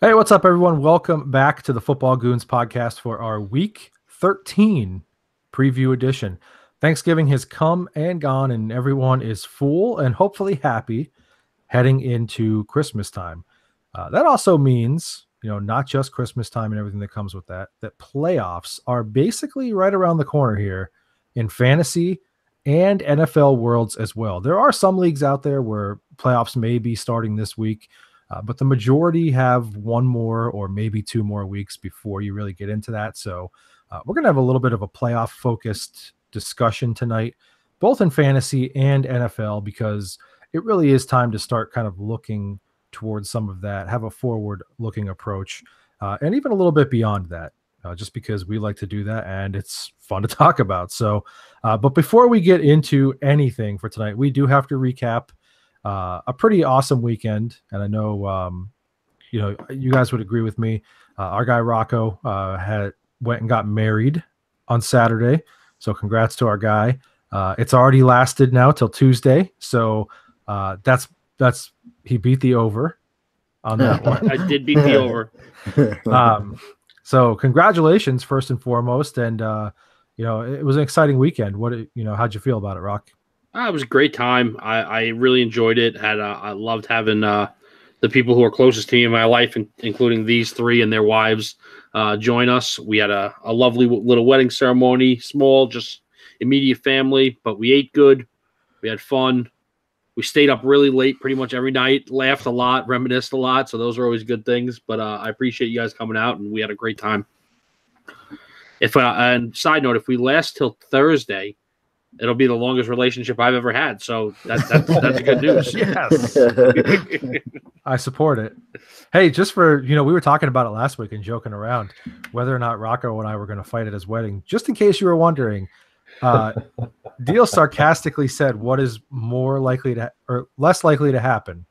Hey, what's up, everyone? Welcome back to the Football Goons podcast for our Week 13 preview edition. Thanksgiving has come and gone, and everyone is full and hopefully happy heading into Christmas time. That also means, not just Christmas time and everything that comes with that playoffs are basically right around the corner here in fantasy and NFL worlds as well. There are some leagues out there where playoffs may be starting this week. But the majority have one more or maybe two more weeks before you really get into that. So we're going to have a little bit of a playoff focused discussion tonight, both in fantasy and NFL, because it really is time to start kind of looking towards some of that, have a forward looking approach, and even a little bit beyond that, just because we like to do that and it's fun to talk about. So, but before we get into anything for tonight, we do have to recap a pretty awesome weekend, and I know you guys would agree with me. Our guy Rocco went and got married on Saturday, so congrats to our guy. It's already lasted now till Tuesday, so that's he beat the over on that one. I did beat the over. So congratulations first and foremost, and it was an exciting weekend. How'd you feel about it, Rock? It was a great time. I really enjoyed it. I loved having the people who are closest to me in my life, including these three and their wives, join us. We had a lovely little wedding ceremony, small, just immediate family, but we ate good. We had fun. We stayed up really late pretty much every night, laughed a lot, reminisced a lot, so those are always good things. But I appreciate you guys coming out, and we had a great time. And side note, if we last till Thursday, it'll be the longest relationship I've ever had. So that's good news. Yes. I support it. Hey, just for, we were talking about it last week and joking around whether or not Rocco and I were going to fight at his wedding. Just in case you were wondering, Deal sarcastically said, what is more likely to, or less likely to happen?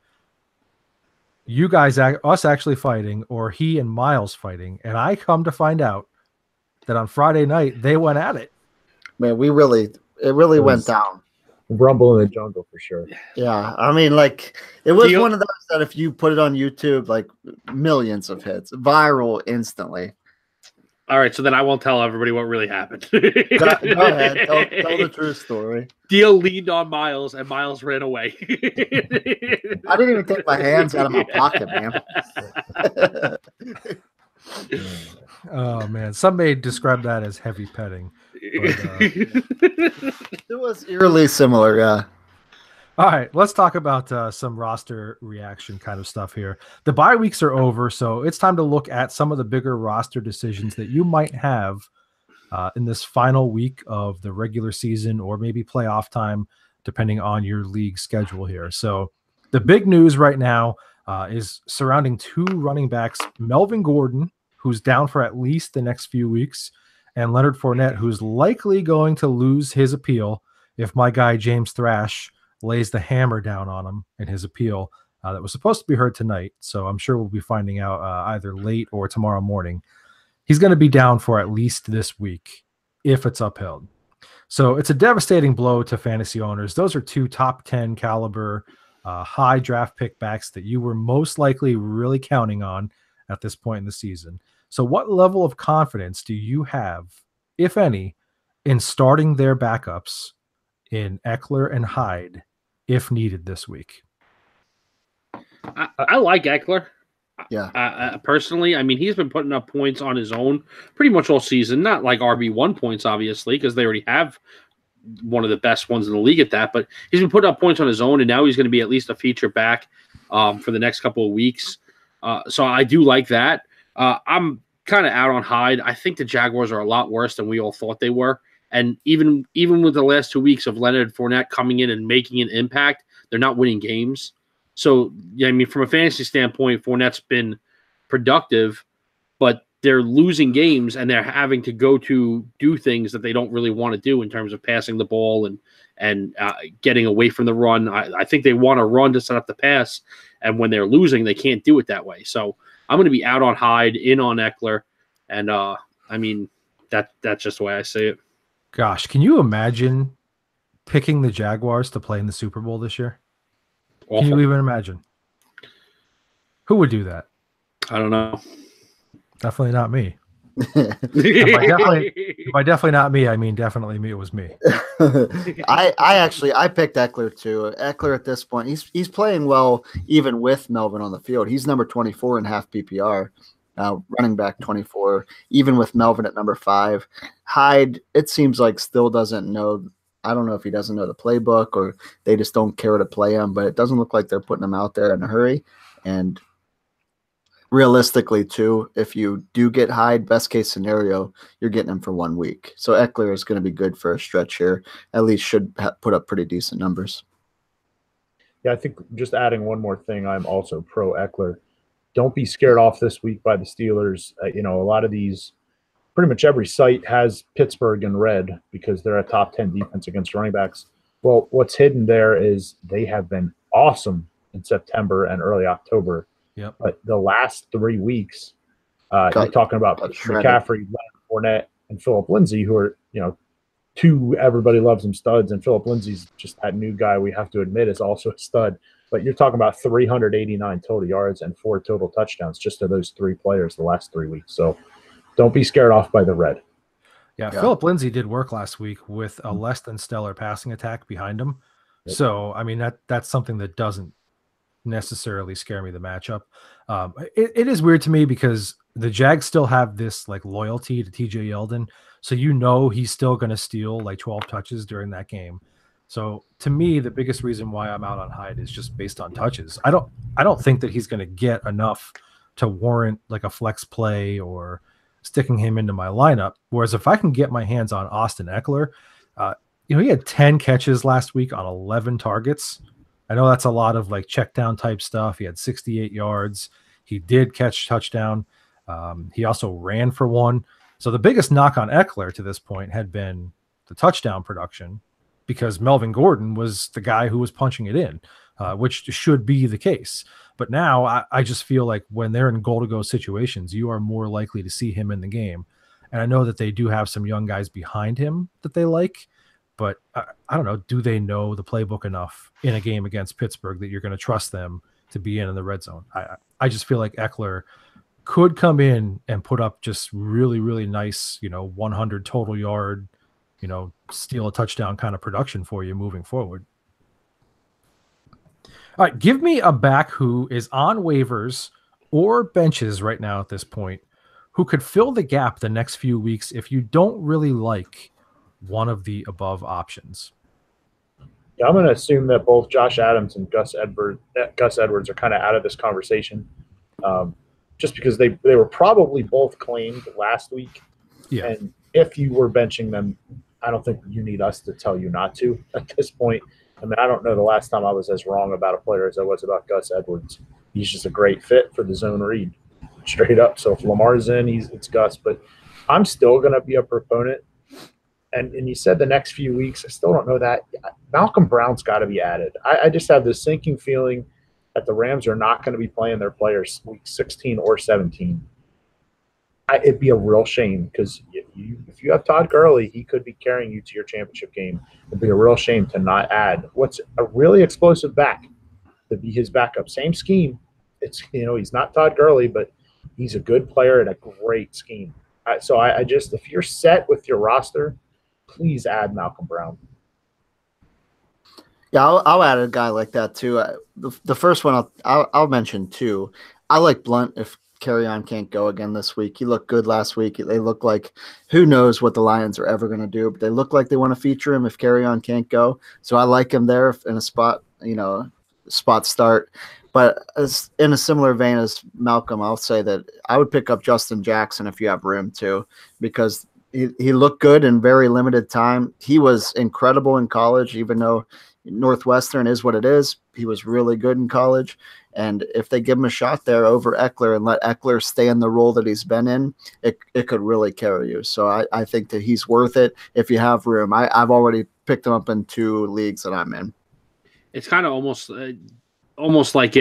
You guys, us actually fighting, or he and Miles fighting. And I come to find out that on Friday night, they went at it. Man, it really went down. Rumble in the jungle for sure. Yeah. I mean, it was one of those that if you put it on YouTube, millions of hits, viral instantly. All right. So then I won't tell everybody what really happened. Go ahead. Tell the true story. Deal leaned on Miles and Miles ran away. I didn't even take my hands out of my pocket, man. Oh, man. Some may describe that as heavy petting. But, it was eerily similar, yeah. All right, let's talk about some roster reaction kind of stuff here. The bye weeks are over, so it's time to look at some of the bigger roster decisions that you might have in this final week of the regular season or maybe playoff time, depending on your league schedule here. So the big news right now is surrounding two running backs, Melvin Gordon, who's down for at least the next few weeks, and Leonard Fournette, who's likely going to lose his appeal if my guy James Thrash lays the hammer down on him in his appeal that was supposed to be heard tonight. So I'm sure we'll be finding out either late or tomorrow morning. He's going to be down for at least this week if it's upheld. So it's a devastating blow to fantasy owners. Those are two top 10 caliber high draft pick backs that you were most likely really counting on at this point in the season. So what level of confidence do you have, if any, in starting their backups in Eckler and Hyde if needed this week? I like Eckler. Yeah. Personally, I mean, he's been putting up points on his own pretty much all season. Not like RB1 points, obviously, because they already have one of the best ones in the league at that. But he's been putting up points on his own, and now he's going to be at least a feature back for the next couple of weeks. So I do like that. I'm kind of out on Hyde. I think the Jaguars are a lot worse than we all thought they were. And even with the last 2 weeks of Leonard Fournette coming in and making an impact, they're not winning games. So, yeah, I mean, from a fantasy standpoint, Fournette's been productive, but they're losing games and they're having to go to do things that they don't really want to do in terms of passing the ball and getting away from the run. I think they want to run to set up the pass, and when they're losing, they can't do it that way. So I'm going to be out on Hyde, in on Eckler, and I mean, that's just the way I say it. Gosh, can you imagine picking the Jaguars to play in the Super Bowl this year? Awful. Can you even imagine? Who would do that? I don't know. Definitely not me. I By definitely not me, I mean definitely me. It was me. I picked Eckler too. Eckler at this point, he's playing well even with Melvin on the field. He's number 24 in half PPR, running back 24, even with Melvin at number 5. Hyde, it seems like still doesn't know. I don't know if he doesn't know the playbook or they just don't care to play him, but it doesn't look like they're putting him out there in a hurry. And realistically, too, if you do get Hyde, best case scenario, you're getting him for 1 week. So Eckler is going to be good for a stretch here. At least should put up pretty decent numbers. Yeah, I think just adding one more thing, I'm also pro Eckler. Don't be scared off this week by the Steelers. A lot of these, pretty much every site has Pittsburgh in red because they're a top 10 defense against running backs. Well, what's hidden there is they have been awesome in September and early October. Yep. But the last 3 weeks, you're talking about McCaffrey, Leonard Fournette, and Philip Lindsay, who are, two everybody loves them studs. And Philip Lindsay's just that new guy we have to admit is also a stud. But you're talking about 389 total yards and 4 total touchdowns just to those 3 players the last 3 weeks. So don't be scared off by the red. Yeah, Philip Lindsay did work last week with a less than stellar passing attack behind him. Yep. So, I mean, that's something that doesn't necessarily scare me, the matchup. It is weird to me because the Jags still have this like loyalty to TJ Yeldon. So he's still going to steal like 12 touches during that game. So to me, the biggest reason why I'm out on Hyde is just based on touches. I don't think that he's going to get enough to warrant like a flex play or sticking him into my lineup. Whereas if I can get my hands on Austin Eckler, he had 10 catches last week on 11 targets. I know that's a lot of like check down type stuff. He had 68 yards. He did catch touchdown. He also ran for 1. So the biggest knock on Eckler to this point had been the touchdown production because Melvin Gordon was the guy who was punching it in, which should be the case. But now I just feel like when they're in goal-to-go situations, you are more likely to see him in the game. And I know that they do have some young guys behind him that they like, but I don't know, do they know the playbook enough in a game against Pittsburgh that you're going to trust them to be in the red zone? I just feel like Eckler could come in and put up just really, really nice, 100 total yard, steal a touchdown kind of production for you moving forward. All right, give me a back who is on waivers or benches right now at this point, who could fill the gap the next few weeks if you don't really like one of the above options. Yeah, I'm going to assume that both Josh Adams and Gus Edwards are kind of out of this conversation, just because they were probably both claimed last week. Yeah. And if you were benching them, I don't think you need us to tell you not to at this point. I mean, I don't know the last time I was as wrong about a player as I was about Gus Edwards. He's just a great fit for the zone read, straight up. So if Lamar's in, it's Gus. But I'm still going to be a proponent. And you said the next few weeks. I still don't know that. Malcolm Brown's got to be added. I just have this sinking feeling that the Rams are not going to be playing their players week 16 or 17. It'd be a real shame because if you have Todd Gurley, he could be carrying you to your championship game. It'd be a real shame to not add what's a really explosive back to be his backup. Same scheme. It's he's not Todd Gurley, but he's a good player and a great scheme. So I just, if you're set with your roster, please add Malcolm Brown. Yeah, I'll add a guy like that too. The first one I'll mention too. I like Blunt if Carry-On can't go again this week. He looked good last week. They look like who knows what the Lions are ever going to do, but they look like they want to feature him if Carry-On can't go. So I like him there in a spot start. But as in a similar vein as Malcolm, I'll say that I would pick up Justin Jackson if you have room to, because he looked good in very limited time. He was incredible in college, even though Northwestern is what it is. He was really good in college. And if they give him a shot there over Eckler and let Eckler stay in the role that he's been in, it could really carry you. So I think that he's worth it if you have room. I've already picked him up in 2 leagues that I'm in. It's kind of almost like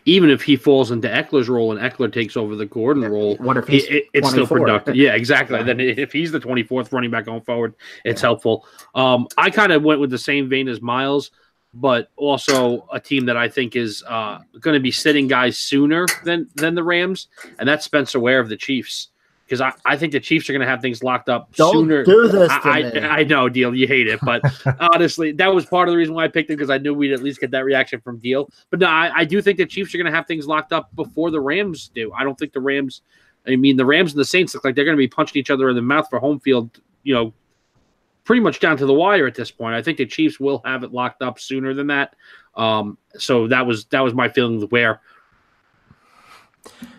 even if he falls into Eckler's role and Eckler takes over the Gordon role, what if it's still productive? Yeah, exactly. Then if he's the 24th running back going forward, it's helpful. I kind of went with the same vein as Miles. but also a team that I think is going to be sitting guys sooner than the Rams, and that's Spencer Ware of the Chiefs. Because I think the Chiefs are going to have things locked up sooner. Don't do this to me. I know, Deal, you hate it. But honestly, that was part of the reason why I picked him, because I knew we'd at least get that reaction from Deal. But no, I do think the Chiefs are going to have things locked up before the Rams do. I don't think the Rams – I mean, the Rams and the Saints look like they're going to be punching each other in the mouth for home field, pretty much down to the wire at this point. I think the Chiefs will have it locked up sooner than that. So that was my feeling with Ware.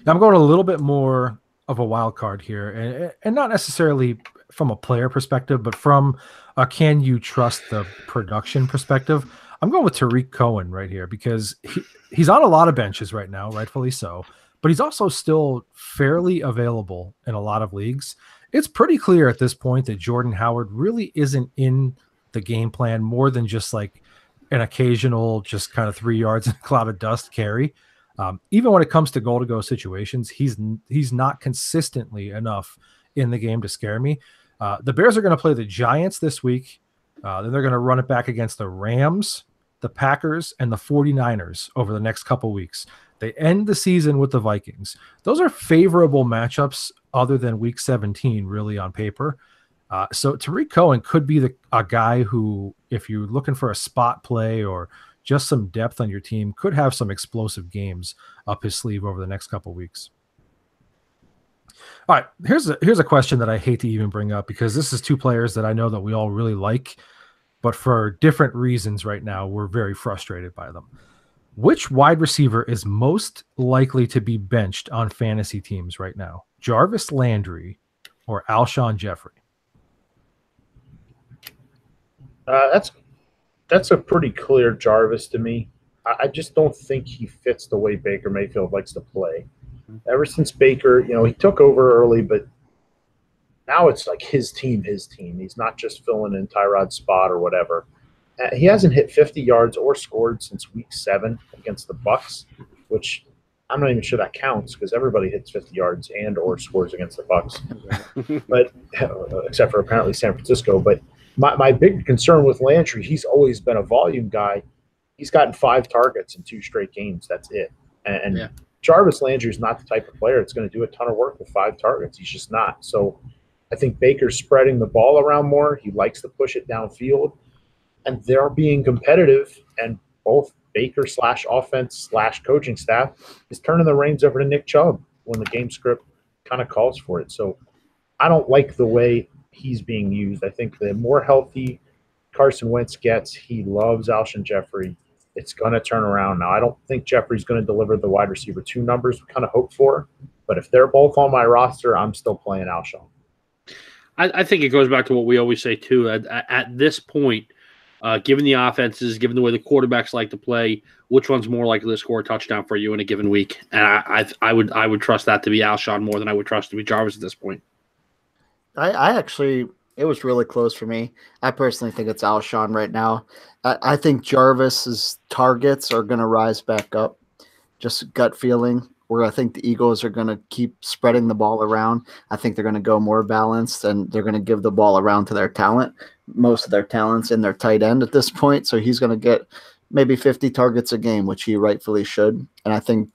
I'm going a little bit more of a wild card here, and not necessarily from a player perspective, but from a can you trust the production perspective. I'm going with Tariq Cohen right here, because he's on a lot of benches right now, rightfully so, but he's also still fairly available in a lot of leagues. It's pretty clear at this point that Jordan Howard really isn't in the game plan more than just like an occasional, just kind of 3 yards in a cloud of dust carry. Even when it comes to goal-to-go situations, he's not consistently enough in the game to scare me. The Bears are going to play the Giants this week. Then they're going to run it back against the Rams, the Packers, and the 49ers over the next couple weeks. They end the season with the Vikings. Those are favorable matchups other than Week 17, really, on paper. So Tariq Cohen could be a guy who, if you're looking for a spot play or just some depth on your team, could have some explosive games up his sleeve over the next couple of weeks. All right, here's a question that I hate to even bring up, because this is two players that I know that we all really like, but for different reasons right now, we're very frustrated by them. Which wide receiver is most likely to be benched on fantasy teams right now? Jarvis Landry or Alshon Jeffrey? That's a pretty clear Jarvis to me. I just don't think he fits the way Baker Mayfield likes to play. Ever since Baker, he took over early, but now it's like his team. He's not just filling in Tyrod's spot or whatever. He hasn't hit 50 yards or scored since Week 7 against the Bucs, which I'm not even sure that counts, because everybody hits 50 yards and or scores against the Bucs, but except for apparently San Francisco. But my big concern with Landry, he's always been a volume guy. He's gotten 5 targets in 2 straight games. That's it. And Jarvis Landry is not the type of player that's going to do a ton of work with 5 targets. He's just not. So I think Baker's spreading the ball around more. He likes to push it downfield. And they're being competitive, and both Baker /offense /coaching staff is turning the reins over to Nick Chubb when the game script kind of calls for it. So I don't like the way he's being used. I think the more healthy Carson Wentz gets, he loves Alshon Jeffrey. It's going to turn around. Now, I don't think Jeffrey's going to deliver the wide receiver 2 numbers we kind of hope for, but if they're both on my roster, I'm still playing Alshon. I think it goes back to what we always say, too. At this point, given the offenses, given the way the quarterbacks like to play, which one's more likely to score a touchdown for you in a given week? And I would trust that to be Alshon more than I would trust to be Jarvis at this point. I actually, it was really close for me. I personally think it's Alshon right now. I think Jarvis's targets are going to rise back up. Just gut feeling, where I think the Eagles are going to keep spreading the ball around. I think they're going to go more balanced, and they're going to give the ball around to their talent. Most of their talents in their tight end at this point. So he's going to get maybe 50 targets a game, which he rightfully should. And I think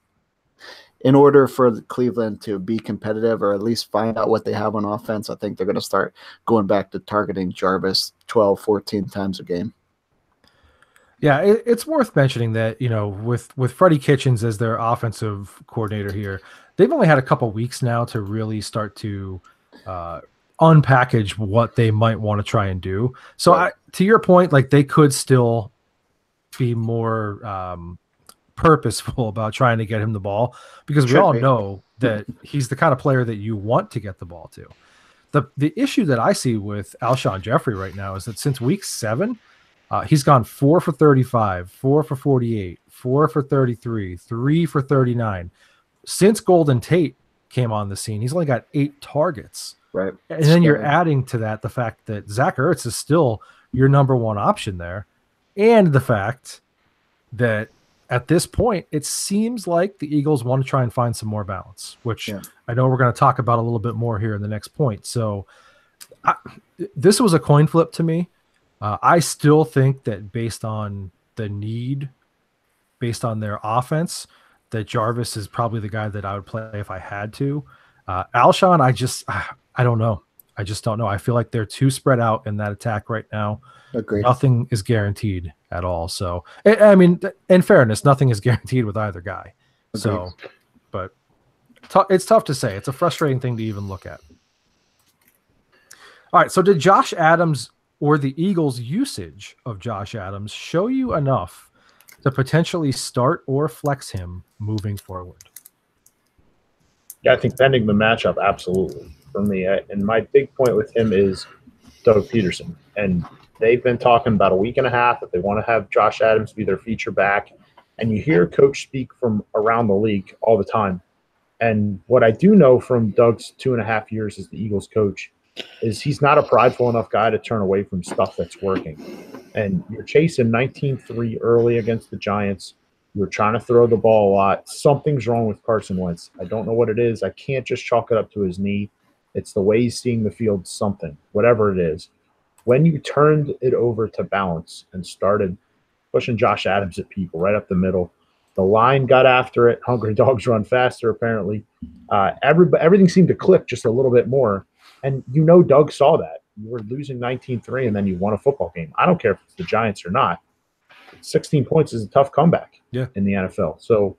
in order for Cleveland to be competitive, or at least find out what they have on offense, I think they're going to start going back to targeting Jarvis 12, 14 times a game. Yeah, it's worth mentioning that, with Freddie Kitchens as their offensive coordinator here, they've only had a couple weeks now to really start to unpackage what they might want to try and do. So right. To your point, like, they could still be more purposeful about trying to get him the ball, because we all know that he's the kind of player that you want to get the ball to. The issue that I see with Alshon Jeffrey right now is that since Week 7, he's gone 4 for 35, 4 for 48, 4 for 33, 3 for 39. Since Golden Tate came on the scene, he's only got 8 targets. Right. And then you're adding to that the fact that Zach Ertz is still your number 1 option there, and the fact that at this point, it seems like the Eagles want to try and find some more balance, which I know we're going to talk about a little bit more here in the next point. So this was a coin flip to me. I still think that based on the need based on their offense, that Jarvis is probably the guy that I would play if I had to. Alshon, I don't know. I just don't know. I feel like they're too spread out in that attack right now. Agreed. Nothing is guaranteed at all. So, I mean, in fairness, nothing is guaranteed with either guy. Agreed. So, but it's tough to say. It's a frustrating thing to even look at. All right. So did Josh Adams or the Eagles' usage of Josh Adams show you enough to potentially start or flex him moving forward? Yeah, I think pending the matchup, absolutely. For me, and my big point with him is Doug Peterson. And they've been talking about a week and a half that they want to have Josh Adams be their feature back. And you hear coach speak from around the league all the time. And what I do know from Doug's 2.5 years as the Eagles coach is he's not a prideful enough guy to turn away from stuff that's working. And you're chasing 19-3 early against the Giants. You're trying to throw the ball a lot. Something's wrong with Carson Wentz. I don't know what it is. I can't just chalk it up to his knee. It's the way he's seeing the field, something, whatever it is. When you turned it over to balance and started pushing Josh Adams at people right up the middle, the line got after it. Hungry dogs run faster, apparently. Everything seemed to click just a little bit more. And Doug saw that. You were losing 19-3, and then you won a football game. I don't care if it's the Giants or not. 16 points is a tough comeback in the NFL. So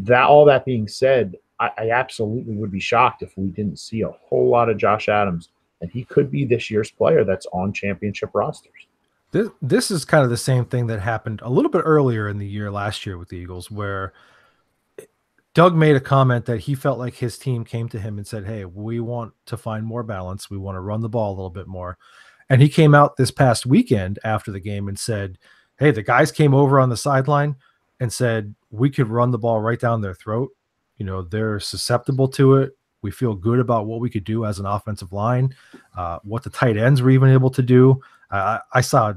all that being said, I absolutely would be shocked if we didn't see a whole lot of Josh Adams, and he could be this year's player that's on championship rosters. This is kind of the same thing that happened a little bit earlier in the year last year with the Eagles, where Doug made a comment that he felt like his team came to him and said, hey, we want to find more balance. We want to run the ball a little bit more. And he came out this past weekend after the game and said, hey, the guys came over on the sideline and said, we could run the ball right down their throat. They're susceptible to it. We feel good about what we could do as an offensive line, what the tight ends were even able to do. I saw,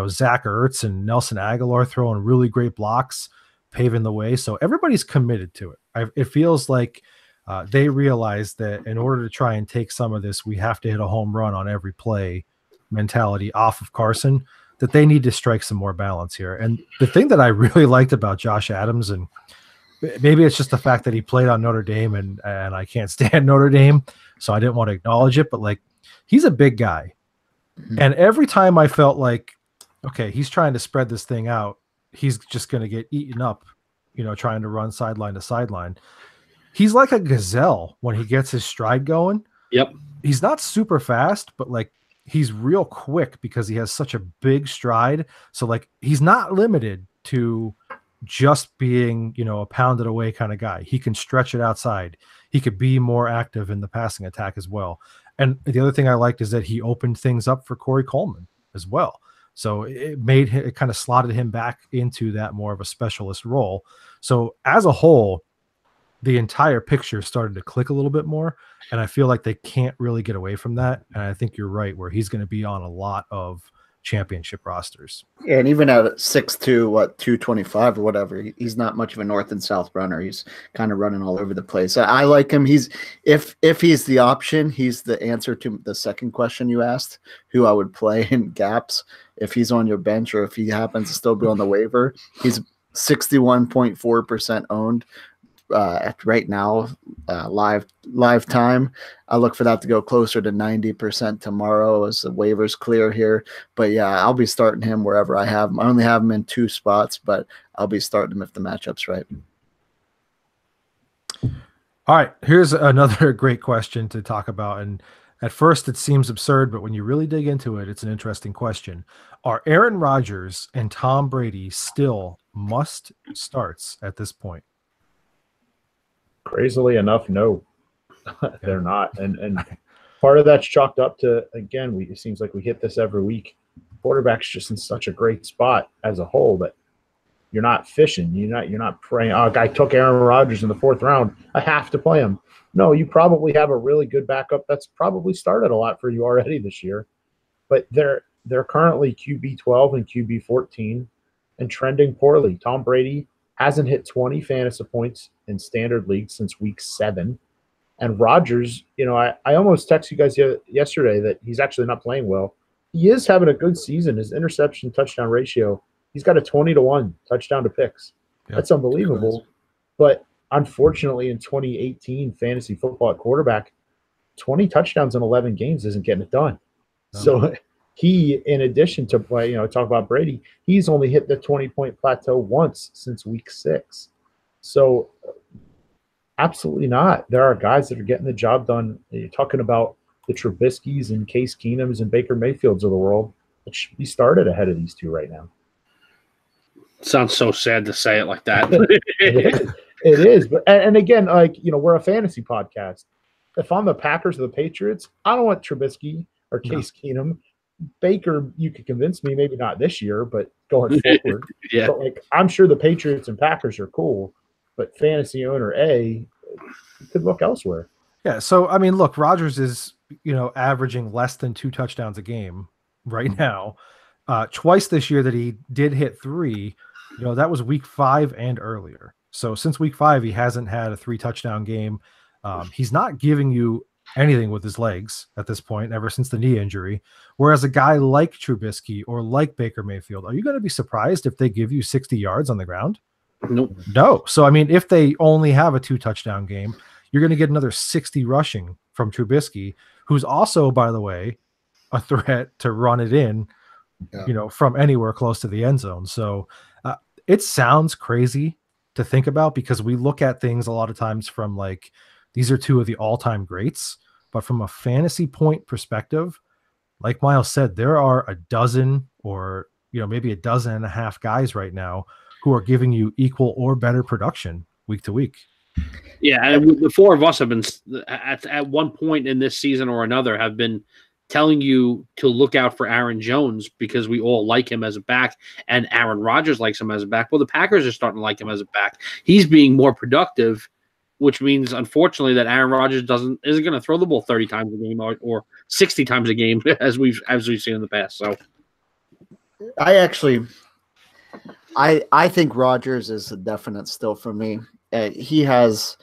Zach Ertz and Nelson Aguilar throwing really great blocks, paving the way. So everybody's committed to it. It feels like they realize that in order to try and take some of this, we have to hit a home run on every play mentality off of Carson, that they need to strike some more balance here. And the thing that I really liked about Josh Adams, and maybe it's just the fact that he played on Notre Dame and I can't stand Notre Dame, so I didn't want to acknowledge it, but he's a big guy. Mm-hmm. And every time I felt like, okay, he's trying to spread this thing out, he's just going to get eaten up, trying to run sideline to sideline. He's like a gazelle when he gets his stride going. Yep. He's not super fast, but he's real quick because he has such a big stride. So he's not limited to just being, a pounded away kind of guy. He can stretch it outside. He could be more active in the passing attack as well. And the other thing I liked is that he opened things up for Corey Coleman as well. So it kind of slotted him back into that more of a specialist role. So as a whole, the entire picture started to click a little bit more. And I feel like they can't really get away from that. And I think you're right, where he's going to be on a lot of championship rosters. Yeah, and even at 6'2", 225 or whatever, he's not much of a north and south runner. He's kind of running all over the place. I like him. He's if he's the option, he's the answer to the second question you asked, who I would play in gaps if he's on your bench or if he happens to still be on the waiver. He's 61.4% owned at right now, live time. I look for that to go closer to 90% tomorrow as the waivers clear here. But yeah, I'll be starting him wherever I have him. I only have him in 2 spots, but I'll be starting him if the matchup's right. All right, here's another great question to talk about. And at first it seems absurd, but when you really dig into it, it's an interesting question. Are Aaron Rodgers and Tom Brady still must starts at this point? Crazily enough, no, they're not. And part of that's chalked up to, again, it seems like we hit this every week. Quarterback's just in such a great spot as a whole that you're not fishing. You're not praying, oh, guy took Aaron Rodgers in the 4th round, I have to play him. No, you probably have a really good backup that's probably started a lot for you already this year. But they're currently QB 12 and QB 14 and trending poorly. Tom Brady hasn't hit 20 fantasy points in standard league since week 7. And Rodgers, I almost texted you guys yesterday that he's actually not playing well. He is having a good season. His interception touchdown ratio He's got a 20-1 touchdown to picks. Yep. That's unbelievable. But unfortunately, in 2018 fantasy football at quarterback, 20 touchdowns in 11 games isn't getting it done. No. So he, in addition to talk about Brady, he's only hit the 20-point plateau once since week 6. So absolutely not. There are guys that are getting the job done. You're talking about the Trubisky's and Case Keenums and Baker Mayfields of the world. It should be started ahead of these two right now. Sounds so sad to say it like that. It is. But and again, we're a fantasy podcast. If I'm the Packers or the Patriots, I don't want Trubisky or Case Keenum. Baker, you could convince me, maybe not this year, but going forward. Yeah. But I'm sure the Patriots and Packers are cool, but fantasy owner A could look elsewhere. Yeah. So I mean, look, Rodgers is averaging less than 2 touchdowns a game right now. Twice this year that he did hit 3, that was week 5 and earlier. So since week 5, he hasn't had a 3 touchdown game. He's not giving you anything with his legs at this point, ever since the knee injury. Whereas a guy like Trubisky or like Baker Mayfield, are you going to be surprised if they give you 60 yards on the ground? Nope. No. So, I mean, if they only have a 2 touchdown game, you're going to get another 60 rushing from Trubisky, who's also, by the way, a threat to run it in, from anywhere close to the end zone. So it sounds crazy to think about because we look at things a lot of times from like, these are 2 of the all-time greats, but from a fantasy point perspective, like Miles said, there are a dozen or, maybe a dozen and a half guys right now who are giving you equal or better production week to week. Yeah, and the 4 of us have been at one point in this season or another have been telling you to look out for Aaron Jones because we all like him as a back, and Aaron Rodgers likes him as a back. Well, the Packers are starting to like him as a back. He's being more productive, which means, unfortunately, that Aaron Rodgers isn't going to throw the ball 30 times a game or 60 times a game as we've seen in the past. So, I think Rodgers is a definite still for me. He has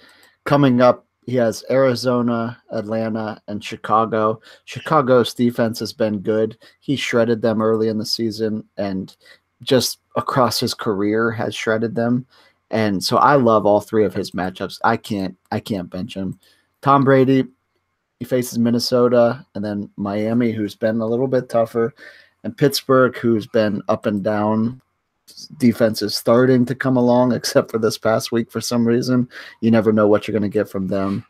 coming up. He has Arizona, Atlanta, and Chicago. Chicago's defense has been good. He shredded them early in the season and just across his career has shredded them. And so I love all 3 of his matchups. I can't bench him. Tom Brady, he faces Minnesota and then Miami, who's been a little bit tougher, and Pittsburgh, who's been up and down. Defense is starting to come along, except for this past week for some reason. You never know what you're going to get from them.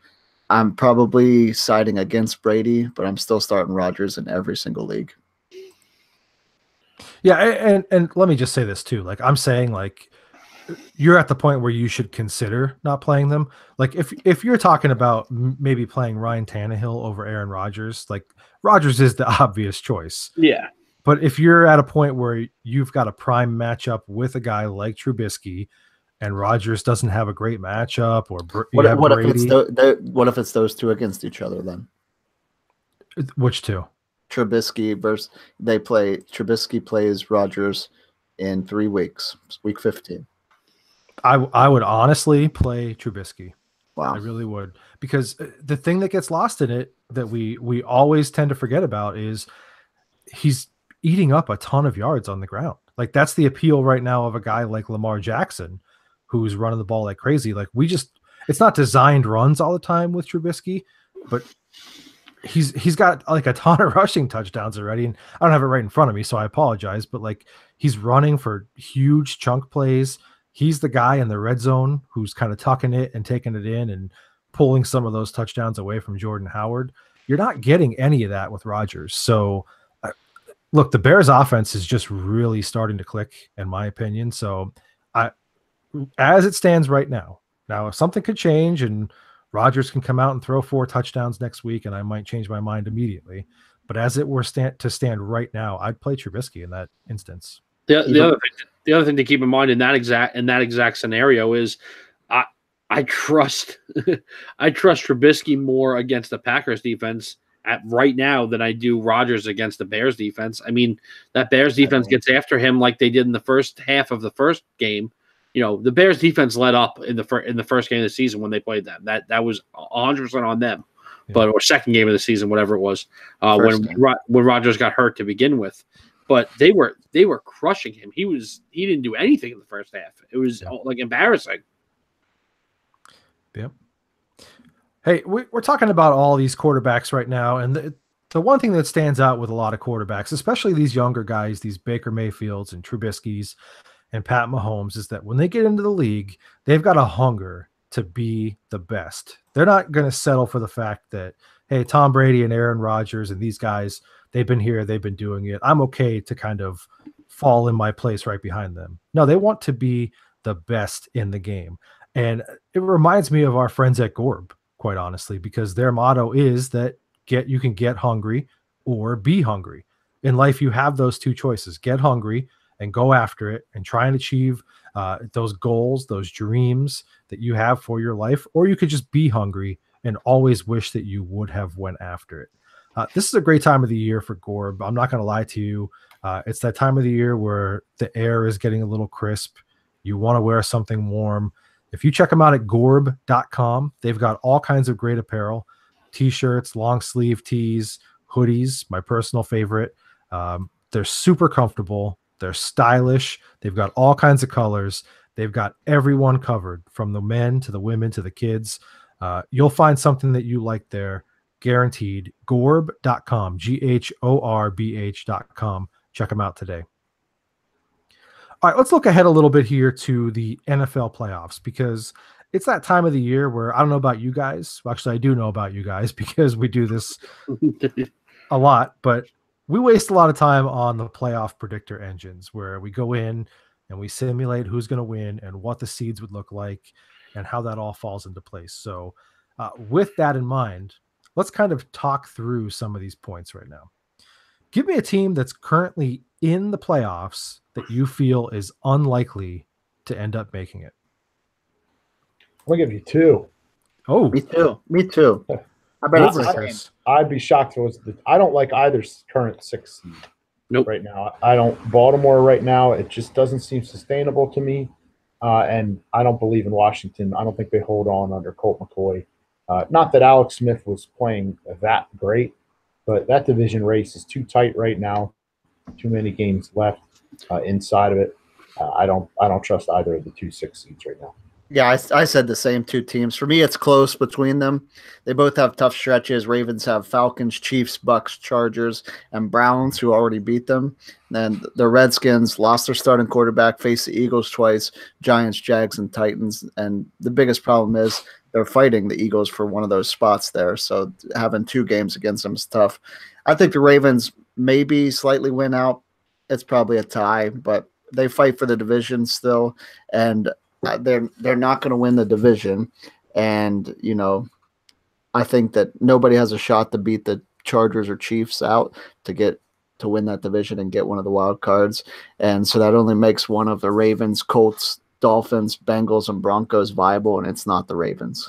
I'm probably siding against Brady, but I'm still starting Rodgers in every single league. Yeah, and let me just say this too. Like I'm saying, like you're at the point where you should consider not playing them. Like if you're talking about maybe playing Ryan Tannehill over Aaron Rodgers, like Rodgers is the obvious choice. Yeah. But if you're at a point where you've got a prime matchup with a guy like Trubisky and Rodgers doesn't have a great matchup or what if it's those 2 against each other then? Which 2? Trubisky versus Trubisky plays Rodgers in 3 weeks, week 15. I would honestly play Trubisky. Wow. I really would. Because the thing that gets lost in it that we always tend to forget about is he's eating up a ton of yards on the ground. Like that's the appeal right now of a guy like Lamar Jackson, who's running the ball like crazy. Like it's not designed runs all the time with Trubisky, but he's got like a ton of rushing touchdowns already. And I don't have it right in front of me, so I apologize, but like he's running for huge chunk plays. He's the guy in the red zone who's kind of tucking it and taking it in and pulling some of those touchdowns away from Jordan Howard. You're not getting any of that with Rodgers. So look, the Bears offense is just really starting to click, in my opinion. So as it stands right now, if something could change and Rodgers can come out and throw 4 touchdowns next week, and I might change my mind immediately. But as it were to stand right now, I'd play Trubisky in that instance. The other thing to keep in mind in that exact scenario is I trust Trubisky more against the Packers defense right now than I do Rodgers against the Bears defense. I mean, that Bears defense gets after him like they did in the first half of the first game. The Bears defense let up in the first game of the season when they played them. That was 100% on them. Yeah. Or second game of the season, whatever it was, when Rodgers got hurt to begin with. but they were crushing him. He didn't do anything in the first half. It was like embarrassing. Yep. Hey, we're talking about all these quarterbacks right now, and the one thing that stands out with a lot of quarterbacks, especially these younger guys, these Baker Mayfields and Trubisky's and Pat Mahomes, is that when they get into the league, they've got a hunger to be the best. They're not going to settle for the fact that, hey, Tom Brady and Aaron Rodgers and these guys, they've been here, they've been doing it. I'm okay to kind of fall in my place right behind them. No, they want to be the best in the game. And it reminds me of our friends at Gorb, quite honestly, because their motto is that you can get hungry or be hungry. In life, you have those two choices: get hungry and go after it and try and achieve those goals, those dreams that you have for your life, or you could just be hungry and always wish that you would have went after it. This is a great time of the year for Gorb. I'm not going to lie to you. It's that time of the year where the air is getting a little crisp. You want to wear something warm. If you check them out at gorb.com, they've got all kinds of great apparel, t-shirts, long sleeve tees, hoodies, my personal favorite. They're super comfortable. They're stylish. They've got all kinds of colors. They've got everyone covered, from the men to the women to the kids. You'll find something that you like there, guaranteed. Gorb.com, GHORBH.com. Check them out today. All right, let's look ahead a little bit here to the NFL playoffs, because it's that time of the year where I don't know about you guys. Well, actually, I do know about you guys because we do this a lot, but we waste a lot of time on the playoff predictor engines where we go in and we simulate who's going to win and what the seeds would look like and how that all falls into place. So with that in mind, let's kind of talk through some of these points right now. Give me a team that's currently in the playoffs that you feel is unlikely to end up making it. I'll give you two. Oh, Me too. I bet it's the same. I'd be shocked if it was I don't like either current 6 seed. Nope. Right now. I don't. Baltimore right now, it just doesn't seem sustainable to me. And I don't believe in Washington. I don't think they hold on under Colt McCoy. Not that Alex Smith was playing that great, but that division race is too tight right now. Too many games left inside of it. I don't trust either of the 2 6 seeds right now. Yeah, I said the same two teams. For me, it's close between them. They both have tough stretches. Ravens have Falcons, Chiefs, Bucks, Chargers, and Browns, who already beat them. And the Redskins lost their starting quarterback, faced the Eagles twice, Giants, Jags, and Titans. And the biggest problem is they're fighting the Eagles for one of those spots there. So having 2 games against them is tough. I think the Ravens maybe slightly win out. It's probably a tie, but they fight for the division still. And they're not going to win the division, and I think that nobody has a shot to beat the Chargers or Chiefs out to win that division and get one of the wild cards, and so that only makes one of the Ravens, Colts, Dolphins, Bengals, and Broncos viable, and it's not the Ravens.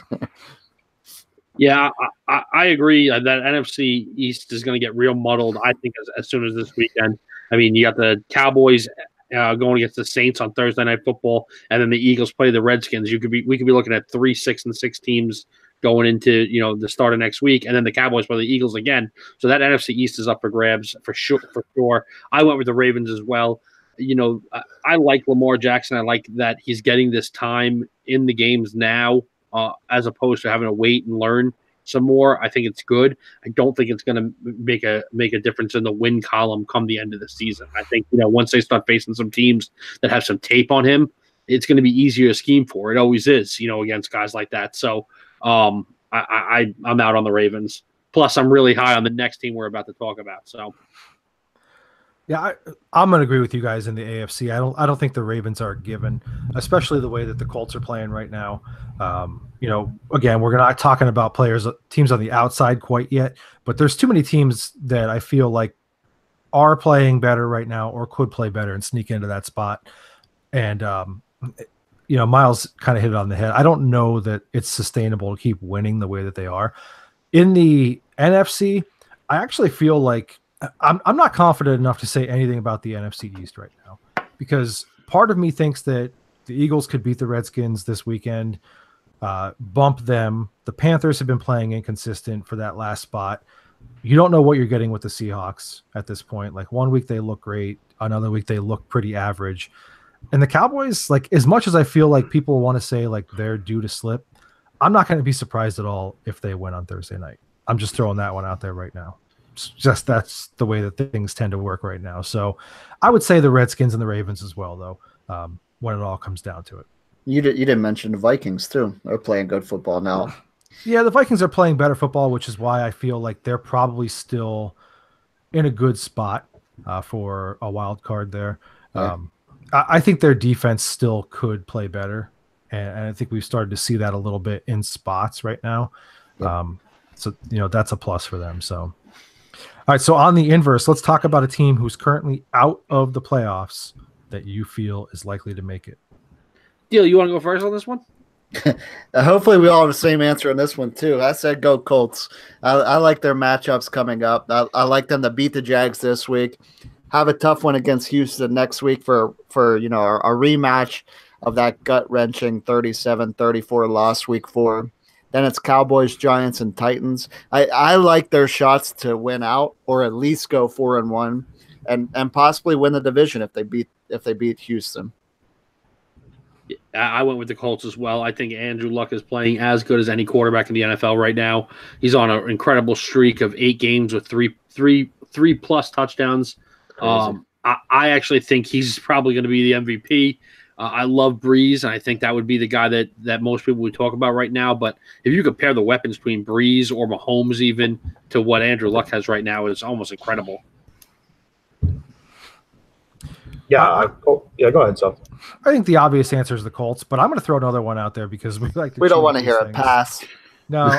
Yeah, I agree that NFC East is going to get real muddled, I think, as soon as this weekend. I mean, you got the Cowboys going against the Saints on Thursday Night Football, and then the Eagles play the Redskins. We could be looking at 3, 6, and 6 teams going into the start of next week, and then the Cowboys play the Eagles again. So that NFC East is up for grabs for sure. I went with the Ravens as well. I like Lamar Jackson. I like that he's getting this time in the games now, as opposed to having to wait and learn some more. I think it's good. I don't think it's going to make a difference in the win column come the end of the season. I think once they start facing some teams that have some tape on him, it's going to be easier to scheme for. It always is, against guys like that. So I'm out on the Ravens. Plus, I'm really high on the next team we're about to talk about. So. Yeah, I'm going to agree with you guys in the AFC. I don't think the Ravens are given, especially the way that the Colts are playing right now. Again, we're not talking about teams on the outside quite yet, but there's too many teams that I feel like are playing better right now or could play better and sneak into that spot. And, Miles kind of hit it on the head. I don't know that it's sustainable to keep winning the way that they are. In the NFC, I actually feel like I'm not confident enough to say anything about the NFC East right now, because part of me thinks that the Eagles could beat the Redskins this weekend, bump them. The Panthers have been playing inconsistent for that last spot. you don't know what you're getting with the Seahawks at this point. Like one week they look great, another week they look pretty average. And the Cowboys, like as much as I feel like people want to say like they're due to slip, I'm not going to be surprised at all if they win on Thursday night. I'm just throwing that one out there right now. It's just that's the way that things tend to work right now. So I would say the Redskins and the Ravens as well, though, when it all comes down to it. You didn't mention the Vikings too. They're playing good football now. Yeah, the Vikings are playing better football, which is why I feel like they're probably still in a good spot for a wild card there. Yeah. I think their defense still could play better, and I think we've started to see that a little bit in spots right now. Yep. So that's a plus for them. So, all right. So on the inverse, let's talk about a team who's currently out of the playoffs that you feel is likely to make it. Deal, you want to go first on this one? Hopefully we all have the same answer on this one too. I said go Colts. I like their matchups coming up. I like them to beat the Jags this week. Have a tough one against Houston next week for a rematch of that gut-wrenching 37-34 loss week 4. Then it's Cowboys, Giants, and Titans. I like their shots to win out or at least go 4-1 and possibly win the division if they beat Houston. I went with the Colts as well. I think Andrew Luck is playing as good as any quarterback in the NFL right now. He's on an incredible streak of 8 games with three plus touchdowns. I actually think he's probably going to be the MVP. I love Breeze, and I think that would be the guy that most people would talk about right now. But if you compare the weapons between Breeze or Mahomes even to what Andrew Luck has right now, it's almost incredible. Yeah, go ahead, Seth. I think the obvious answer is the Colts, but I'm going to throw another one out there because we like to. We don't want to hear it. Pass. No,